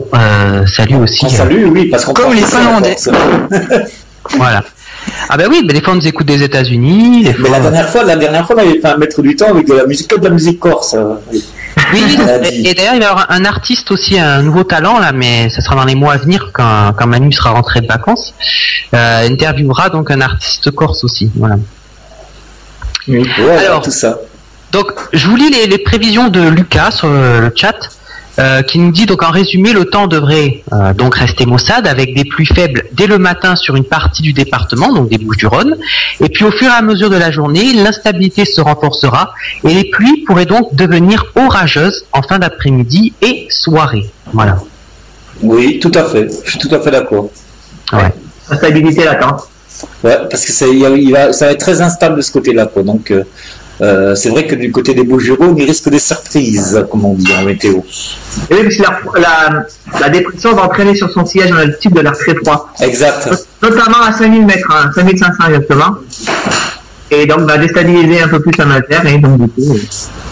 salue aussi. On salue, oui, parce qu'on comme les Finlandais. Voilà. Ah ben oui, mais des fois on nous écoute des États-Unis. Mais la dernière fois, on avait fait un maître du temps avec de la musique corse. Oui, et d'ailleurs il va y avoir un artiste aussi, un nouveau talent là, mais ça sera dans les mois à venir quand Manu sera rentré de vacances. Interviewera donc un artiste corse aussi, voilà. Oui, ouais, alors tout ça. Donc je vous lis les prévisions de Lucas sur le chat. Qui nous dit donc en résumé le temps devrait donc rester maussade avec des pluies faibles dès le matin sur une partie du département, donc des Bouches-du-Rhône, et puis au fur et à mesure de la journée l'instabilité se renforcera et les pluies pourraient donc devenir orageuses en fin d'après-midi et soirée. Voilà. Oui, tout à fait, je suis tout à fait d'accord. Ouais. Instabilité latente. Ouais, parce que ça va être très instable de ce côté-là, quoi. Donc c'est vrai que du côté des Bouches-du-Rhône, il risque des surprises, comme on dit en météo. Et oui, parce que la dépression va entraîner sur son sillage un type de l'air très froid. Exact. Notamment à 5000 mètres, 5500 exactement. Et donc va déstabiliser un peu plus la matière, et donc du coup...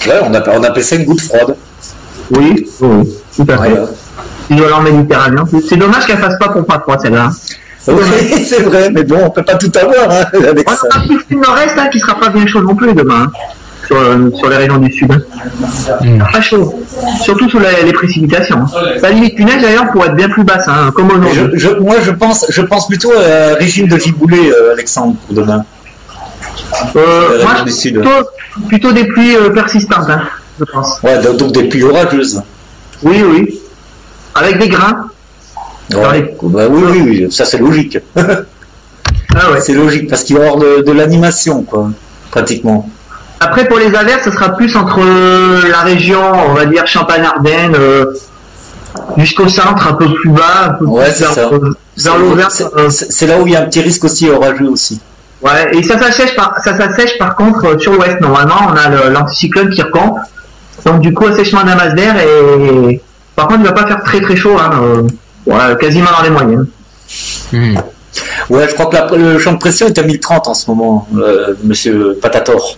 Ouais, on appelle ça une goutte froide. Oui, tout à fait. Isolant méditerranéen. C'est dommage qu'elle fasse pas pour pas froid, celle-là. Oui, c'est vrai, mais bon, on peut pas tout avoir avec ça. On a un petit nord-est qui sera pas bien chaud non plus demain, sur les régions du sud. Pas chaud, surtout sous les précipitations. La limite du neige d'ailleurs pourrait être bien plus basse, comme aujourd'hui. Moi je pense plutôt à un régime de giboulée, Alexandre, pour demain. Moi du sud. Plutôt des pluies persistantes, je pense. Ouais, donc des pluies orageuses. Oui, avec des grains. Ouais. Bah oui, ça c'est logique. C'est logique parce qu'il va y avoir de l'animation, quoi, pratiquement. Après, pour les averses, ce sera plus entre la région, on va dire Champagne-Ardenne, jusqu'au centre, un peu plus bas, un peu plus vers l'Auvergne. C'est là où il y a un petit risque aussi orageux aussi. Ouais, et ça s'assèche par contre sur l'ouest. Normalement, on a l'anticyclone qui retombe. Donc du coup, assèchement d'un masse d'air et par contre, il va pas faire très très chaud. Quasiment dans les moyennes. Ouais, je crois que le champ de pression est à 1030 en ce moment, monsieur Patator.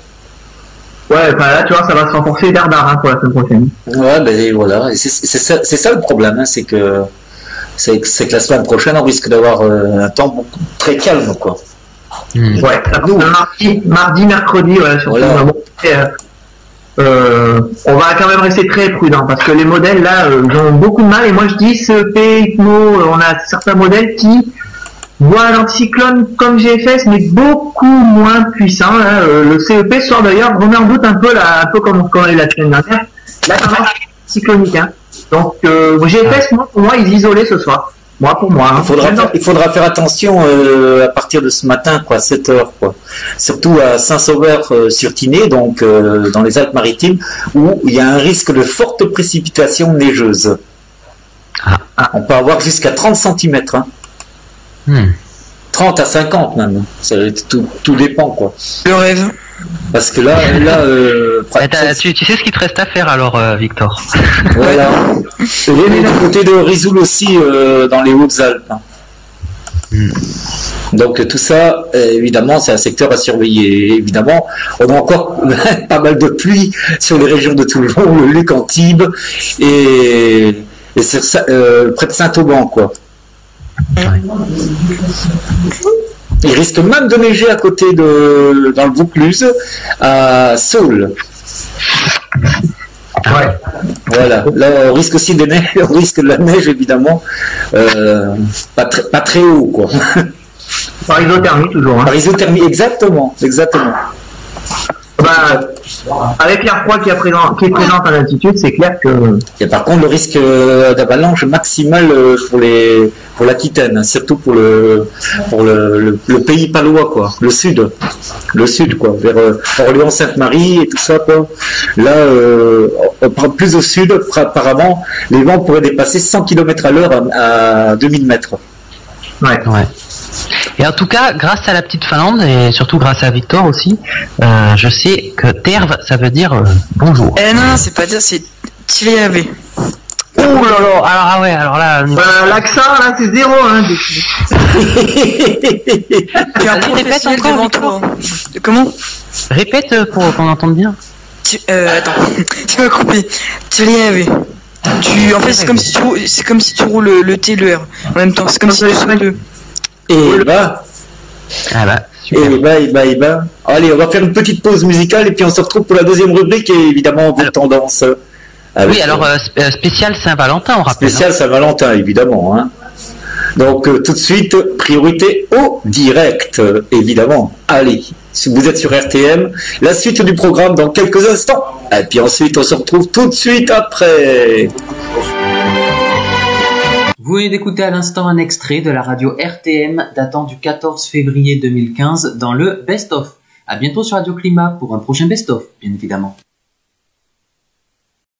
Ouais, là, tu vois, ça va se renforcer d'art pour la semaine prochaine. Ouais, ben voilà, c'est ça le problème, c'est que la semaine prochaine, on risque d'avoir un temps très calme, quoi. Ouais, mardi, mercredi, surtout. Voilà. On va quand même rester très prudent parce que les modèles là ils ont beaucoup de mal et moi je dis CEP, ICMO, on a certains modèles qui voient l'anticyclone comme GFS mais beaucoup moins puissant. Le CEP sort d'ailleurs, remet en doute un peu comme on l'a la semaine dernière, la tendance cyclonique. Donc GFS, pour moi, ils isolaient ce soir. Pour moi. Il faudra faire attention à partir de ce matin, 7 heures, quoi. Surtout à Saint-Sauveur-sur-Tinée, donc dans les Alpes-Maritimes, où il y a un risque de forte précipitation neigeuse. On peut avoir jusqu'à 30 cm. 30 à 50 même. Tout dépend, quoi. Le rêve. Parce que là, tu sais ce qu'il te reste à faire alors, Victor. Voilà. Et à côté de Risoul aussi, dans les Hautes-Alpes. Donc tout ça, évidemment, c'est un secteur à surveiller. Et évidemment, on a encore pas mal de pluie sur les régions de Toulon, le Luc, Antibes et près de Saint-Auban, quoi. Il risque même de neiger à côté dans le Vaucluse, à Saule. Ouais. Voilà. Là, on risque aussi de la neige, évidemment, pas très haut, quoi. Par isothermie, toujours. Par isothermie, exactement. Avec l'air froid qui est présent en altitude, c'est clair que... Et par contre, le risque d'avalanche maximal pour l'Aquitaine, surtout pour le pays palois, quoi, le sud, quoi, vers Orléans-Sainte-Marie et tout ça, quoi. Là, plus au sud, apparemment, les vents pourraient dépasser 100 km à l'heure à 2000 mètres. Ouais. Et en tout cas, grâce à la petite Finlande et surtout grâce à Victor aussi, je sais que Terve, ça veut dire bonjour. Eh non, c'est pas dire, c'est Tiliavé. Oh là là, alors là... l'accent, là, c'est 0, hein. Tu as un répète encore devant toi. Comment? Répète pour qu'on entende bien. Attends, tu m'as coupé. Tiliavé. En fait, c'est comme si tu roules le T et le R en même temps. C'est comme si tu sautes le... Et bah. Ah bah. Et bah. Allez, on va faire une petite pause musicale et puis on se retrouve pour la deuxième rubrique et évidemment vos tendances. Oui, alors spécial Saint-Valentin, on rappelle. Spécial Saint-Valentin, évidemment. Hein. Donc tout de suite, priorité au direct, évidemment. Allez, si vous êtes sur RTM, la suite du programme dans quelques instants. Et puis ensuite, on se retrouve tout de suite après. Vous venez d'écouter à l'instant un extrait de la radio RTM datant du 14 février 2015 dans le Best of. À bientôt sur Radio Climat pour un prochain Best of, bien évidemment.